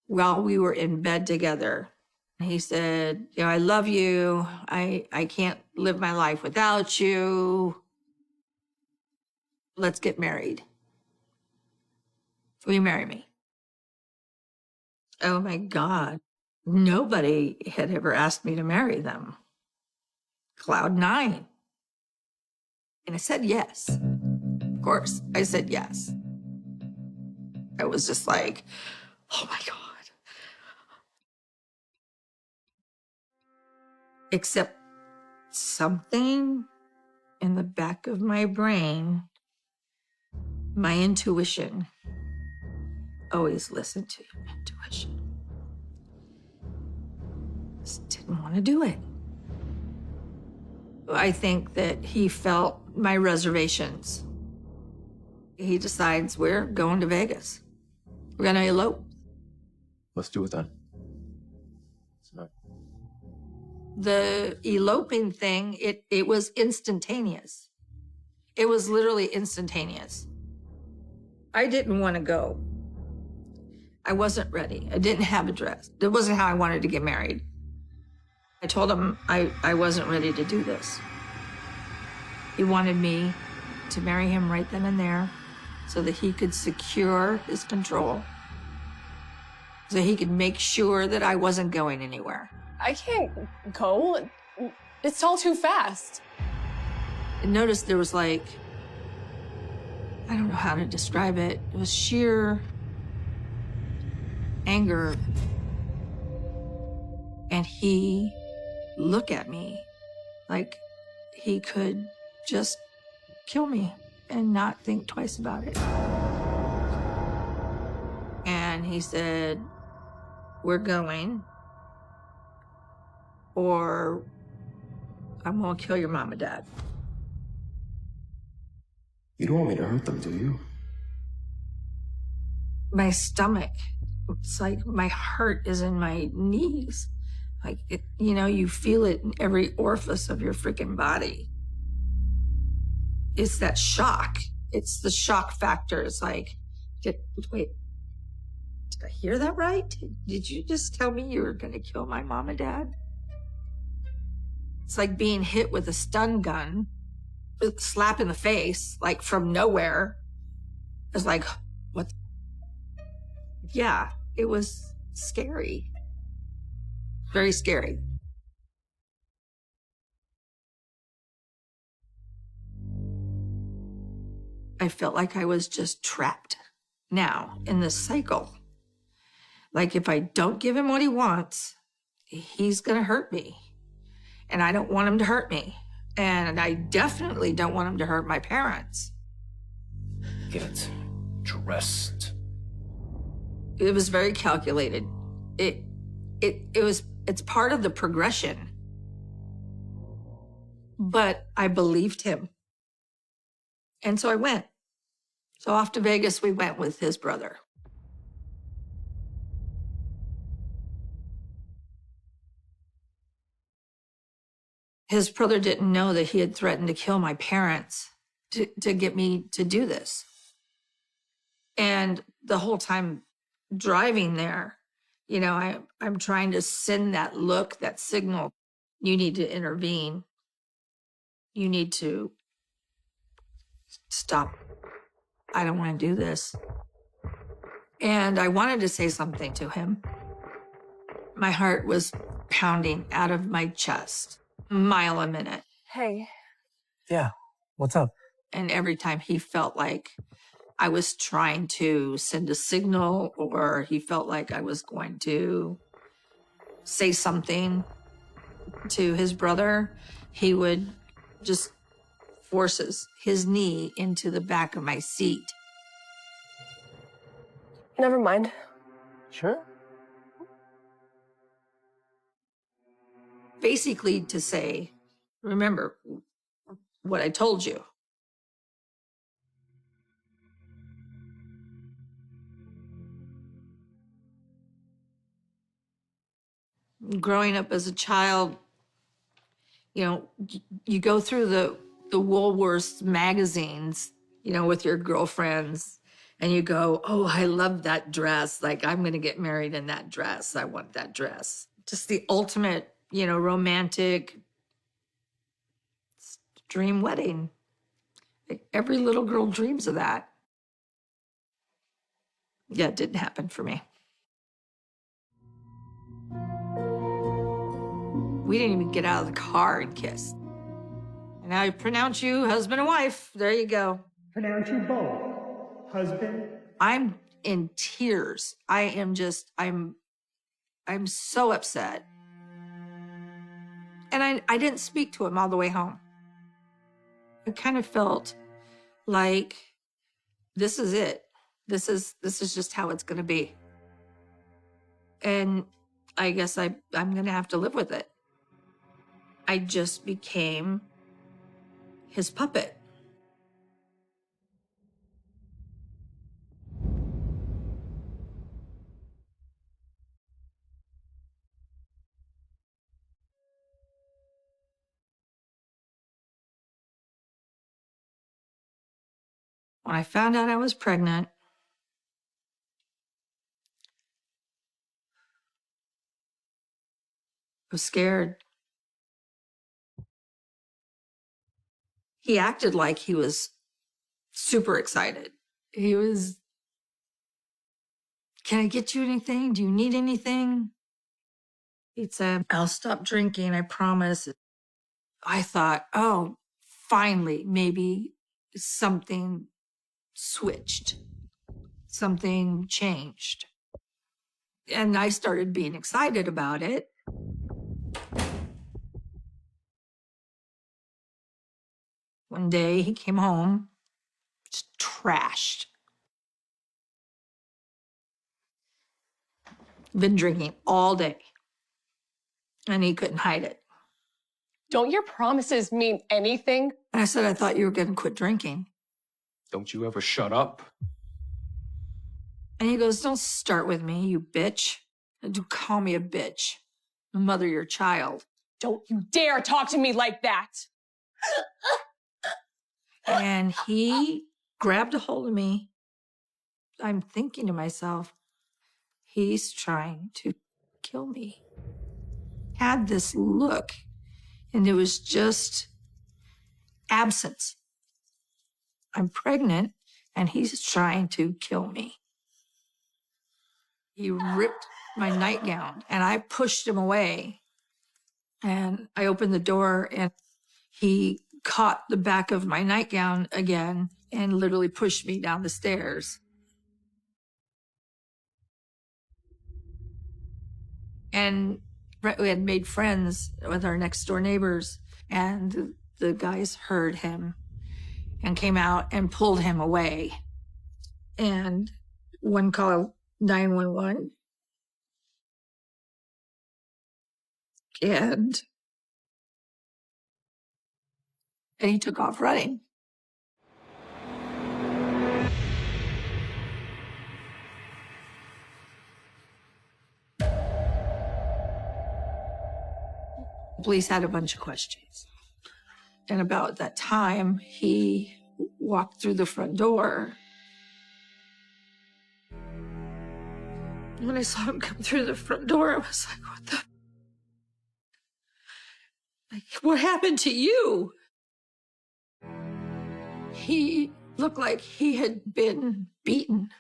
[SPEAKER 5] while we were in bed together, he said, I love you. I can't live my life without you. Let's get married. Will you marry me? Oh my God. Nobody had ever asked me to marry them. Cloud 9. And I said yes. Of course, I said yes. I was just like, oh my God. Except something in the back of my brain, my intuition, always listened to your intuition. Just didn't want to do it. I think that he felt my reservations. He decides we're going to Vegas. We're going to elope.
[SPEAKER 3] Let's do it then. So,
[SPEAKER 5] The eloping thing, it was instantaneous. It was literally instantaneous. I didn't want to go. I wasn't ready. I didn't have a dress. It wasn't how I wanted to get married. I told him I wasn't ready to do this. He wanted me to marry him right then and there so that he could secure his control, so he could make sure that I wasn't going anywhere.
[SPEAKER 6] I can't go. It's all too fast.
[SPEAKER 5] And notice there was like, I don't know how to describe it. It was sheer anger. And he looked at me like he could just kill me and not think twice about it. And he said, we're going, or I'm gonna kill your mom and dad.
[SPEAKER 3] You don't want me to hurt them, do you?
[SPEAKER 5] My stomach, it's like my heart is in my knees. Like, it, you know, you feel it in every orifice of your freaking body. It's that shock. It's the shock factor. It's like, wait, did I hear that right? Did you just tell me you were gonna kill my mom and dad? It's like being hit with a stun gun, a slap in the face, like from nowhere. It's like, what? Yeah, it was scary. Very scary. I felt like I was just trapped now in this cycle. Like if I don't give him what he wants, he's gonna hurt me. And I don't want him to hurt me. And I definitely don't want him to hurt my parents.
[SPEAKER 7] Get dressed.
[SPEAKER 5] It was very calculated. It's part of the progression. But I believed him. And so I went. So off to Vegas we went with his brother. His brother didn't know that he had threatened to kill my parents to get me to do this. And the whole time driving there, you know, I'm trying to send that look, that signal. You need to intervene. You need to stop. I don't want to do this. And I wanted to say something to him. My heart was pounding out of my chest, a mile a minute.
[SPEAKER 6] Hey,
[SPEAKER 8] Yeah, what's up?
[SPEAKER 5] And every time he felt like I was trying to send a signal, or he felt like I was going to say something to his brother, he would just forces his knee into the back of my seat.
[SPEAKER 6] never mind.
[SPEAKER 8] Sure.
[SPEAKER 5] Basically to say, remember what I told you. Growing up as a child, you know, you go through the Woolworths magazines, you know, with your girlfriends, and you go, oh, I love that dress. Like, I'm going to get married in that dress. I want that dress. Just the ultimate, you know, romantic dream wedding. Like, every little girl dreams of that. Yeah, it didn't happen for me. We didn't even get out of the car and kiss. And I pronounce you husband and wife. There you go.
[SPEAKER 9] Pronounce you both. Husband.
[SPEAKER 5] I'm in tears. I'm so upset. And I didn't speak to him all the way home. I kind of felt like this is it. This is just how it's gonna be. And I guess I'm gonna have to live with it. I just became his puppet. When I found out I was pregnant, was scared. He acted like he was super excited. He was, "Can I get you anything? Do you need anything?" He'd say, "I'll stop drinking, I promise." I thought, oh, finally, maybe something switched, something changed. And I started being excited about it. One day he came home, just trashed. Been drinking all day, and he couldn't hide it.
[SPEAKER 6] Don't your promises mean anything?
[SPEAKER 5] And I said, "I thought you were going to quit drinking."
[SPEAKER 7] Don't you ever shut up?
[SPEAKER 5] And he goes, "Don't start with me, you bitch. Do call me a bitch. I mother your child."
[SPEAKER 6] Don't you dare talk to me like that.
[SPEAKER 5] And he grabbed a hold of me. I'm thinking to myself, he's trying to kill me. Had this look, and it was just absence. I'm pregnant, and he's trying to kill me. He ripped my nightgown, and I pushed him away. And I opened the door, and he caught the back of my nightgown again and literally pushed me down the stairs. And we had made friends with our next door neighbors, and the guys heard him and came out and pulled him away. And one called 911. And he took off running. Police had a bunch of questions. And about that time, he walked through the front door. When I saw him come through the front door, I was like, what the? Like, what happened to you? He looked like he had been beaten.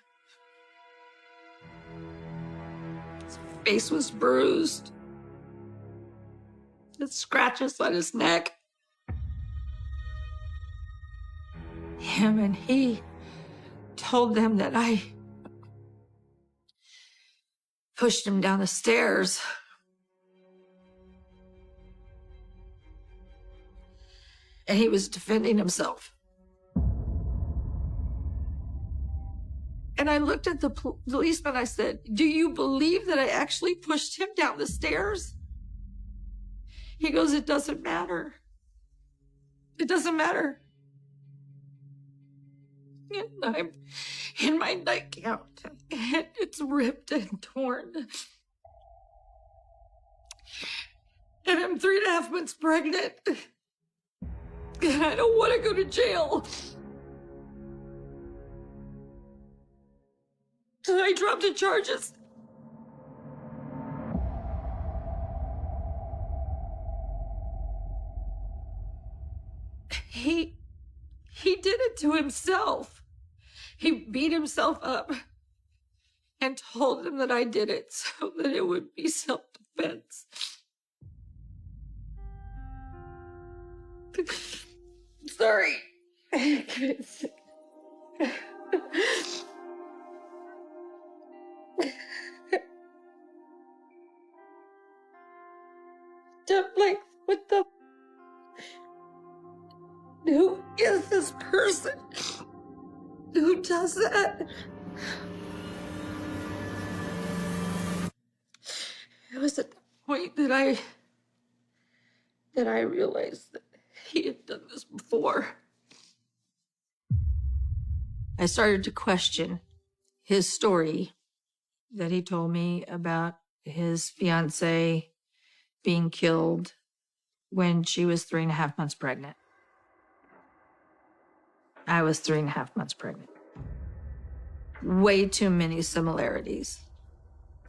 [SPEAKER 5] His face was bruised. The scratches on his neck. Him and he told them that I pushed him down the stairs. And he was defending himself. And I looked at the policeman, I said, "Do you believe that I actually pushed him down the stairs?" He goes, "It doesn't matter. It doesn't matter." And I'm in my nightgown, and it's ripped and torn. And I'm 3.5 months pregnant. And I don't want to go to jail. So I dropped the charges. He did it to himself. He beat himself up and told him that I did it so that it would be self-defense. Sorry. Like, what the? Who is this person? Who does that? It was at the point that I realized that he had done this before. I started to question his story that he told me about his fiancée being killed when she was 3.5 months pregnant. I was 3.5 months pregnant. Way too many similarities.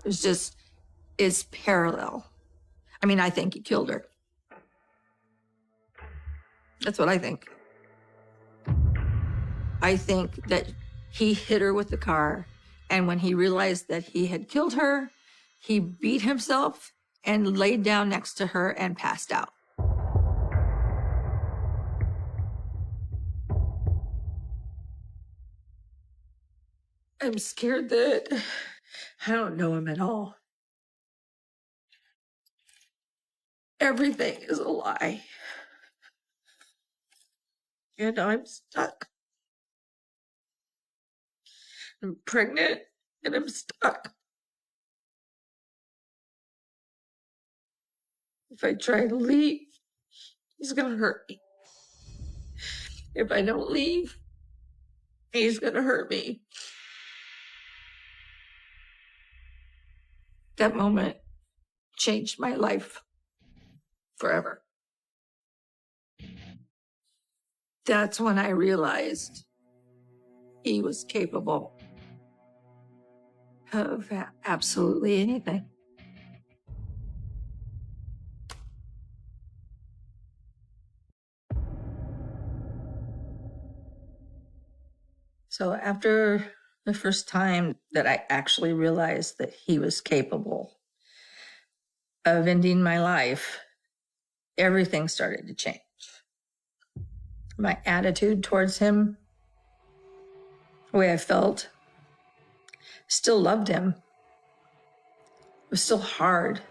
[SPEAKER 5] It's parallel. I mean, I think he killed her. That's what I think. I think that he hit her with the car, and when he realized that he had killed her, he beat himself and laid down next to her and passed out. I'm scared that I don't know him at all. Everything is a lie. And I'm stuck. I'm pregnant and I'm stuck. If I try to leave, he's gonna hurt me. If I don't leave, he's gonna hurt me. That moment changed my life forever. That's when I realized he was capable of absolutely anything. So after the first time that I actually realized that he was capable of ending my life, everything started to change. My attitude towards him, the way I felt, still loved him. It was still hard.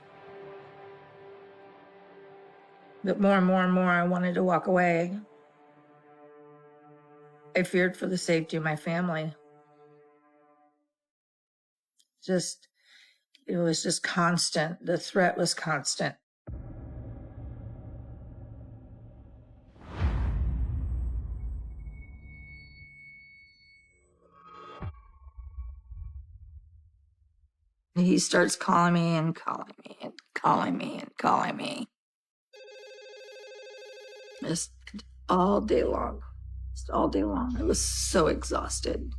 [SPEAKER 5] But more and more and more, I wanted to walk away. I feared for the safety of my family. It was just constant. The threat was constant. He starts calling me and calling me and calling me and calling me. Just all day long. Just all day long. I was so exhausted.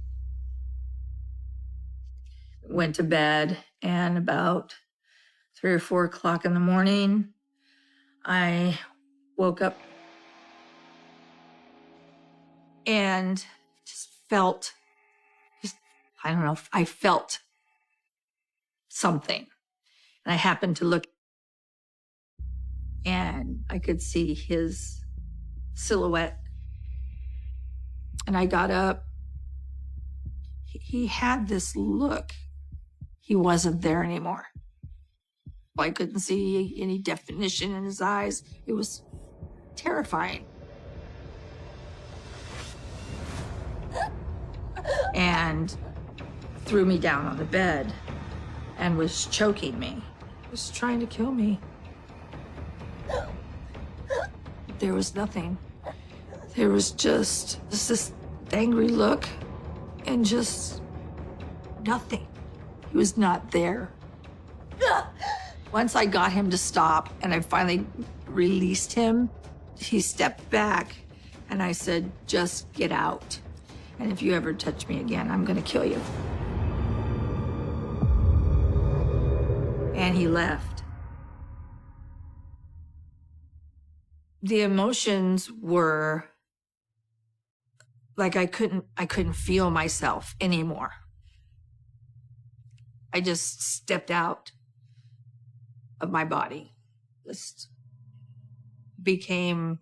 [SPEAKER 5] Went to bed, and about 3 or 4 o'clock in the morning, I woke up and just felt, I don't know, I felt something. And I happened to look, and I could see his silhouette. And I got up. He had this look. He wasn't there anymore. I couldn't see any definition in his eyes. It was terrifying. And threw me down on the bed and was choking me. He was trying to kill me. There was nothing. There was just this angry look and just nothing. He was not there. Once I got him to stop and I finally released him, he stepped back and I said, "Just get out. And if you ever touch me again, I'm gonna kill you." And he left. The emotions were like I couldn't feel myself anymore. I just stepped out of my body. Just became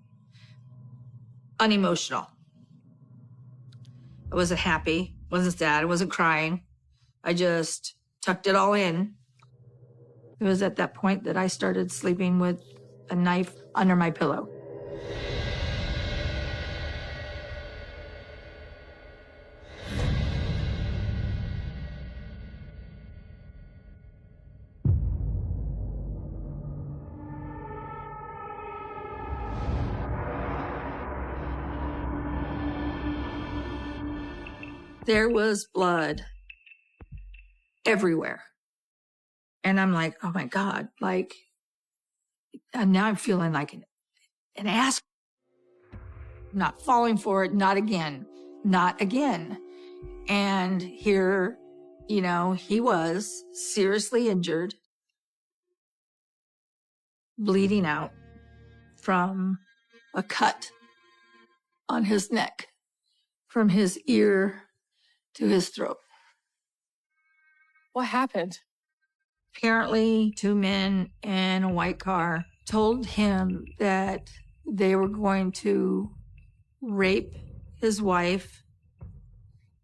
[SPEAKER 5] unemotional. I wasn't happy, wasn't sad, I wasn't crying. I just tucked it all in. It was at that point that I started sleeping with a knife under my pillow. There was blood everywhere. And I'm like, oh my God, like, and now I'm feeling like an ass. Not falling for it, not again, not again. And here, you know, he was seriously injured. bleeding out from a cut on his neck, from his ear to his throat.
[SPEAKER 6] What happened?
[SPEAKER 5] Apparently, two men in a white car told him that they were going to rape his wife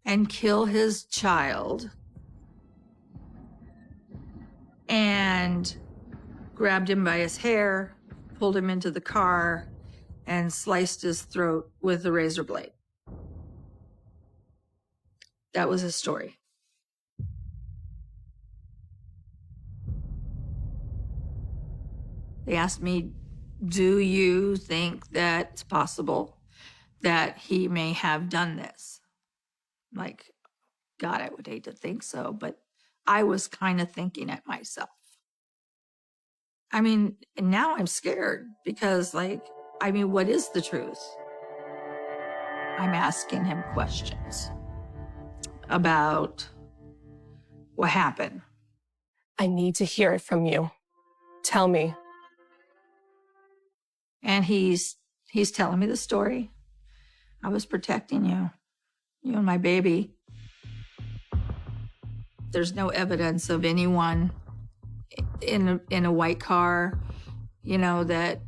[SPEAKER 5] and kill his child, and grabbed him by his hair, pulled him into the car, and sliced his throat with a razor blade. That was his story. They asked me, do you think that it's possible that he may have done this? Like, God, I would hate to think so, but I was kind of thinking it myself. I mean, now I'm scared because, like, what is the truth? I'm asking him questions about what happened.
[SPEAKER 6] I need to hear it from you. Tell me.
[SPEAKER 5] And he's telling me the story. I was protecting you and my baby. There's no evidence of anyone in a white car, that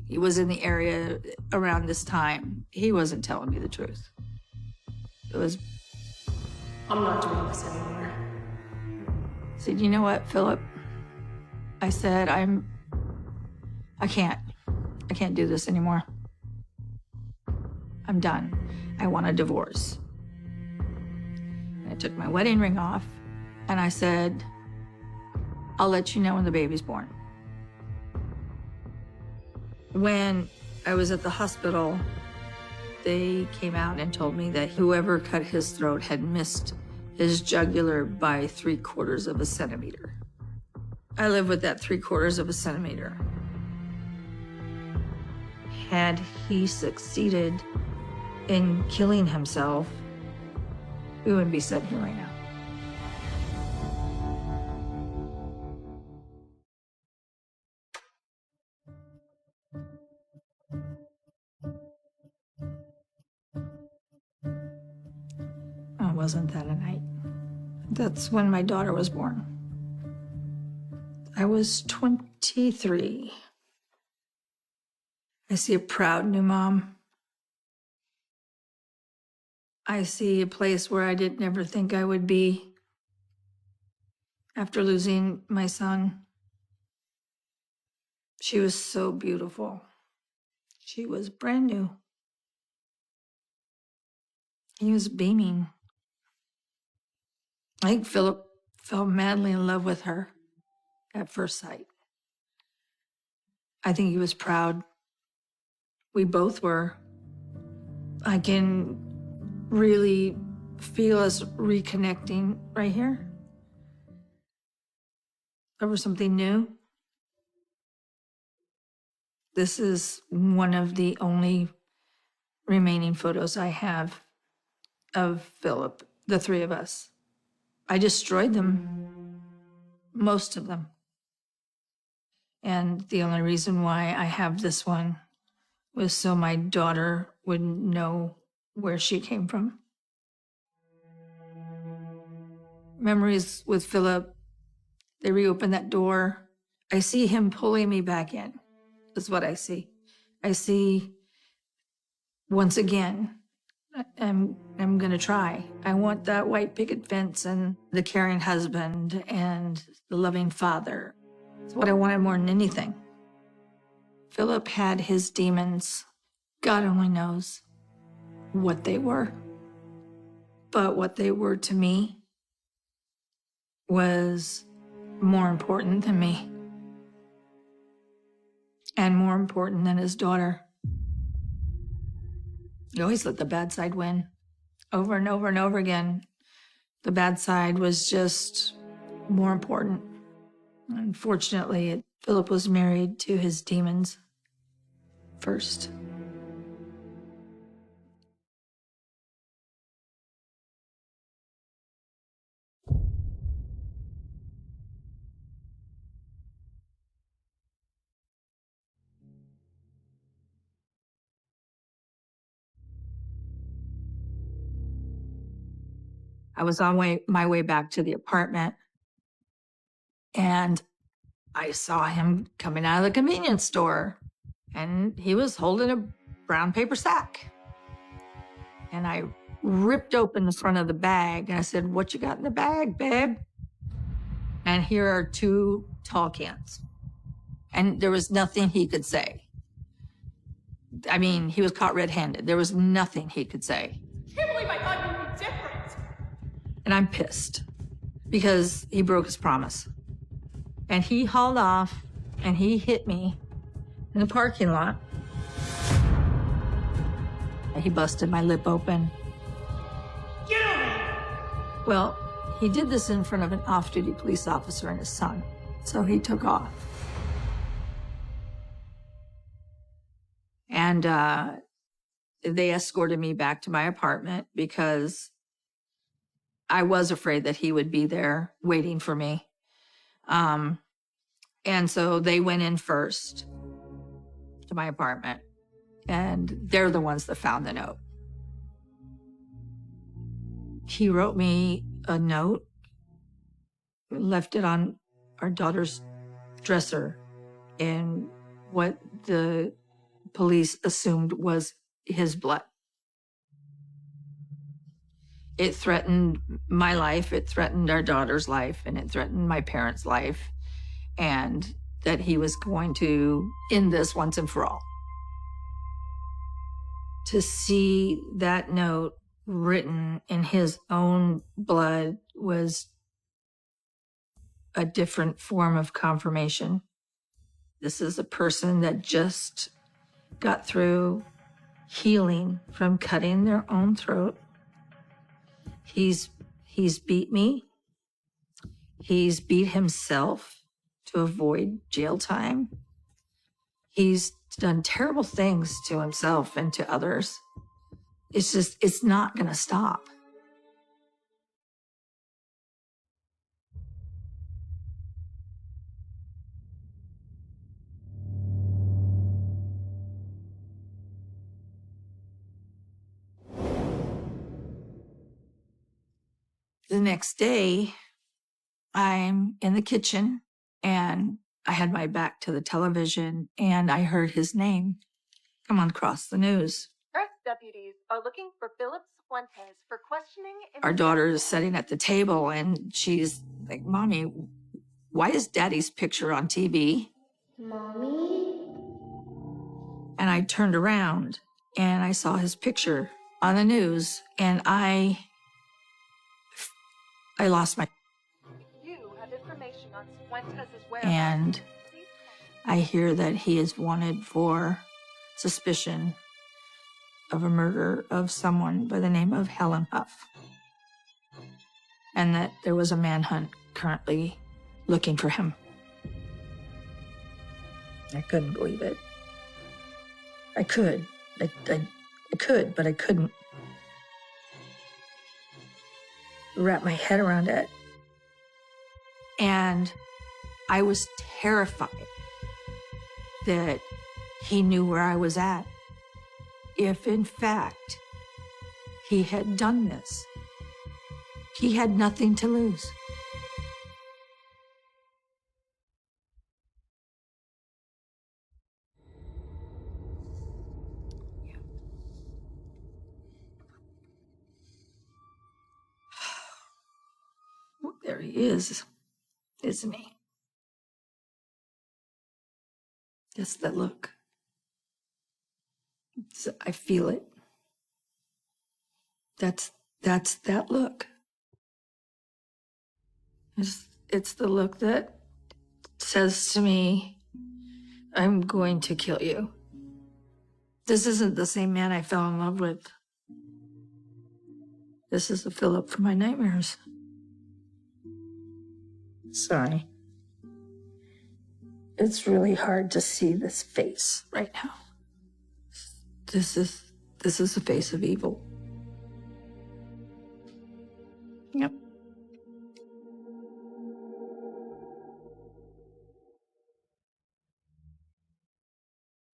[SPEAKER 5] he was in the area around this time. He wasn't telling me the truth. It was.
[SPEAKER 6] I'm not doing this anymore.
[SPEAKER 5] I said, you know what, Philip? I said, I can't do this anymore. I'm done. I want a divorce. And I took my wedding ring off and I said, I'll let you know when the baby's born. When I was at the hospital, they came out and told me that whoever cut his throat had missed his jugular by 3/4 of a centimeter. I live with that 3/4 of a centimeter. Had he succeeded in killing himself, we wouldn't be sitting here right now. Oh, wasn't that a night? That's when my daughter was born. I was 23. I see a proud new mom. I see a place where I didn't ever think I would be after losing my son. She was so beautiful. She was brand new. He was beaming. I think Philip fell madly in love with her at first sight. I think he was proud. We both were. I can really feel us reconnecting right here over something new. This is one of the only remaining photos I have of Philip, the three of us. I destroyed them, most of them. And the only reason why I have this one was so my daughter would know where she came from. Memories with Philip, they reopen that door. I see him pulling me back in, is what I see. I see, once again, I'm gonna try. I want that white picket fence and the caring husband and the loving father. It's what I wanted more than anything. Philip had his demons. God only knows what they were. But what they were to me was more important than me. And more important than his daughter. He always let the bad side win. Over and over and over again. The bad side was just more important. Unfortunately, Philip was married to his demons first. I was on my way back to the apartment, and I saw him coming out of the convenience store, and he was holding a brown paper sack. And I ripped open the front of the bag, and I said, "What you got in the bag, babe?" And here are 2 tall cans. And there was nothing he could say. I mean, he was caught red-handed. There was nothing he could say.
[SPEAKER 2] I can't believe I thought you'd be different.
[SPEAKER 5] And I'm pissed because he broke his promise. And he hauled off and he hit me in the parking lot. And he busted my lip open.
[SPEAKER 2] Get over here.
[SPEAKER 5] Well, he did this in front of an off-duty police officer and his son. So he took off. And they escorted me back to my apartment because I was afraid that he would be there waiting for me. And so they went in first to my apartment, and they're the ones that found the note. He wrote me a note, left it on our daughter's dresser in what the police assumed was his blood. It threatened my life, it threatened our daughter's life, and it threatened my parents' life, and that he was going to end this once and for all. To see that note written in his own blood was a different form of confirmation. This is a person that just got through healing from cutting their own throat. He's beat me. He's beat himself to avoid jail time. He's done terrible things to himself and to others. It's not going to stop. The next day, I'm in the kitchen and I had my back to the television and I heard his name come on across the news.
[SPEAKER 2] Earth deputies are looking for Philip Fuentes for questioning.
[SPEAKER 5] Our daughter is sitting at the table and she's like, "Mommy, why is Daddy's picture on TV?"
[SPEAKER 2] Mommy?
[SPEAKER 5] And I turned around and I saw his picture on the news and I lost my...
[SPEAKER 2] You have information on Fuentes' whereabouts.
[SPEAKER 5] And I hear that he is wanted for suspicion of a murder of someone by the name of Helen Huff. And that there was a manhunt currently looking for him. I couldn't believe it. I could. I could, but I couldn't wrap my head around it. And I was terrified that he knew where I was at. If in fact he had done this, he had nothing to lose. There he is, isn't he? Just that look. I feel it. That's that look. It's the look that says to me, "I'm going to kill you." This isn't the same man I fell in love with. This is the Philip from my nightmares. Sorry. It's really hard to see this face right now. This is the face of evil. Yep.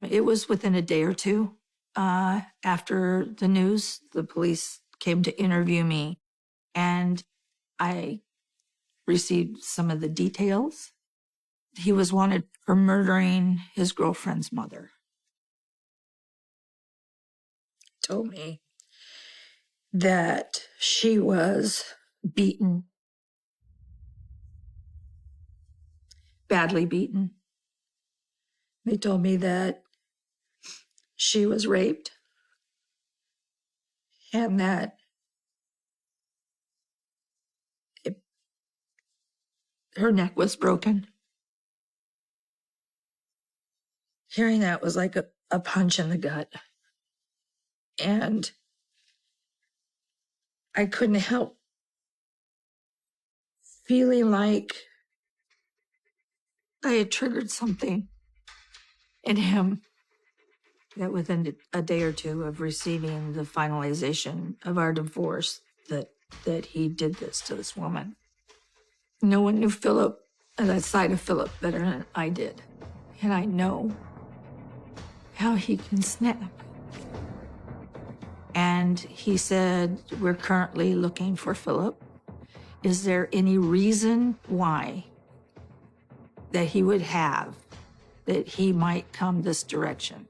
[SPEAKER 5] It was within a day or two after the news. The police came to interview me. and I received some of the details. He was wanted for murdering his girlfriend's mother. He told me that she was beaten, badly beaten. They told me that she was raped and that her neck was broken. Hearing that was like a punch in the gut. And I couldn't help feeling like I had triggered something in him. That within a day or two of receiving the finalization of our divorce, that he did this to this woman. No one knew Philip, that side of Philip, better than I did. And I know how he can snap. And he said, we're currently looking for Philip. Is there any reason why that he would have that he might come this direction?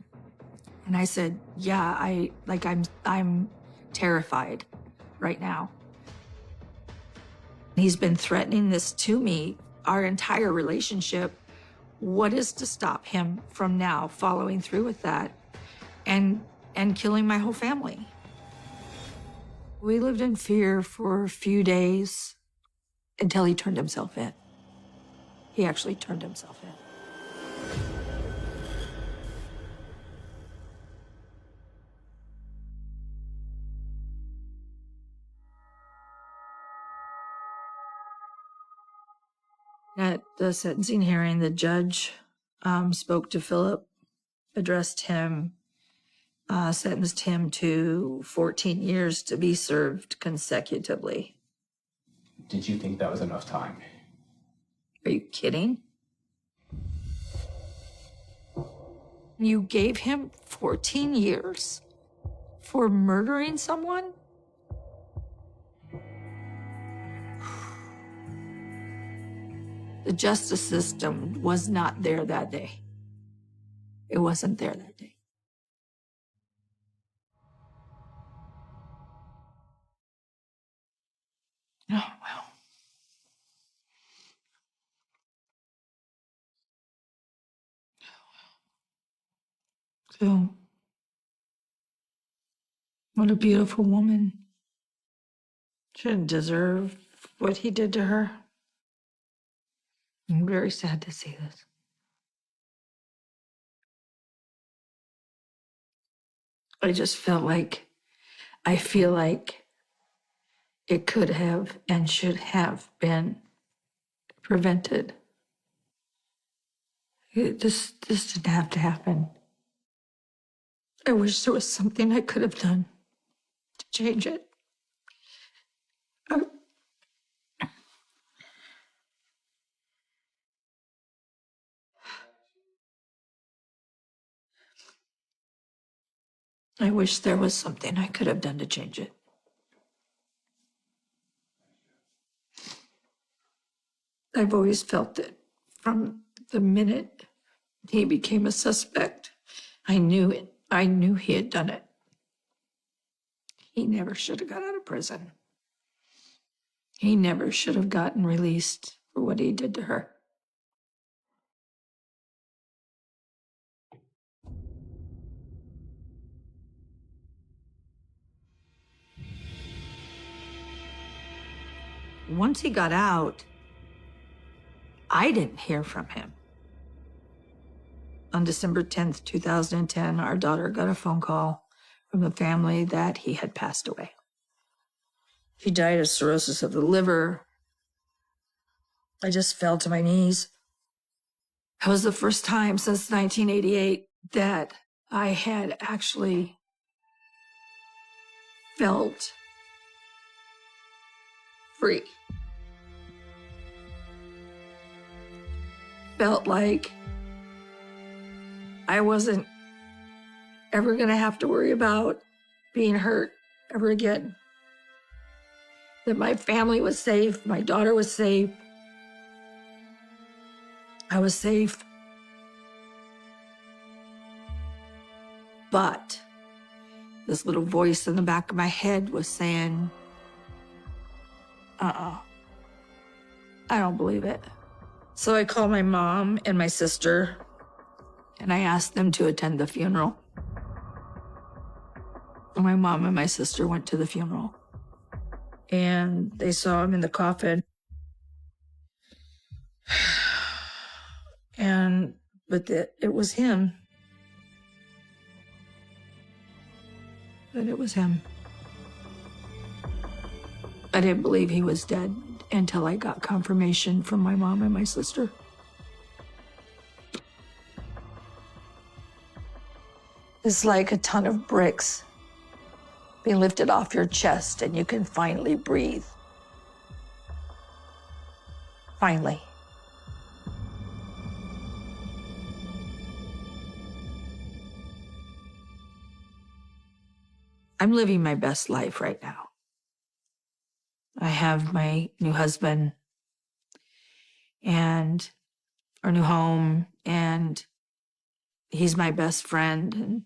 [SPEAKER 5] And I said, yeah, I'm terrified right now. He's been threatening this to me our entire relationship. What is to stop him from now following through with that and killing my whole family? We lived in fear for a few days until he turned himself in. He actually turned himself in. At the sentencing hearing, the judge spoke to Philip, addressed him, sentenced him to 14 years to be served consecutively.
[SPEAKER 3] Did you think that was enough time?
[SPEAKER 5] Are you kidding? You gave him 14 years for murdering someone? The justice system was not there that day. It wasn't there that day. Oh, well. So, what a beautiful woman. Shouldn't deserve what he did to her. I'm very sad to see this. I just felt like, I feel like it could have and should have been prevented. This didn't have to happen. I wish there was something I could have done to change it. I wish there was something I could have done to change it. I've always felt it from the minute he became a suspect. I knew it. I knew he had done it. He never should have got out of prison. He never should have gotten released for what he did to her. Once he got out, I didn't hear from him. On December 10th, 2010, our daughter got a phone call from the family that he had passed away. He died of cirrhosis of the liver. I just fell to my knees. That was the first time since 1988 that I had actually felt free. Felt like I wasn't ever going to have to worry about being hurt ever again. that my family was safe, my daughter was safe. I was safe. But this little voice in the back of my head was saying, I don't believe it. So I called my mom and my sister, and I asked them to attend the funeral. And my mom and my sister went to the funeral, and they saw him in the coffin. It was him. But it was him. I didn't believe he was dead until I got confirmation from my mom and my sister. It's like a ton of bricks being lifted off your chest, and you can finally breathe. Finally. I'm living my best life right now. I have my new husband and our new home, and he's my best friend.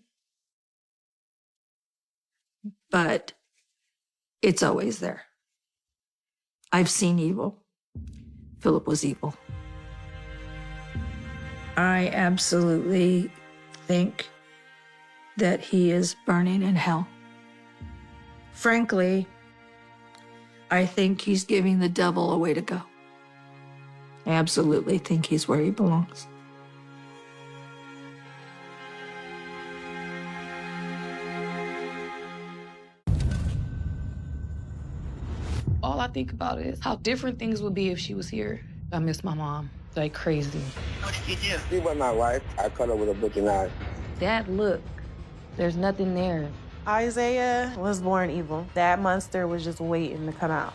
[SPEAKER 5] But it's always there. I've seen evil. Philip was evil. I absolutely think that he is burning in hell. Frankly, I think he's giving the devil a way to go. I absolutely think he's where he belongs.
[SPEAKER 10] All I think about is how different things would be if she was here. I miss my mom like crazy.
[SPEAKER 11] What did you do? She was my wife. I cut her with a butcher knife.
[SPEAKER 10] Dad, look, there's nothing there.
[SPEAKER 12] Isaiah was born evil. That monster was just waiting to come out.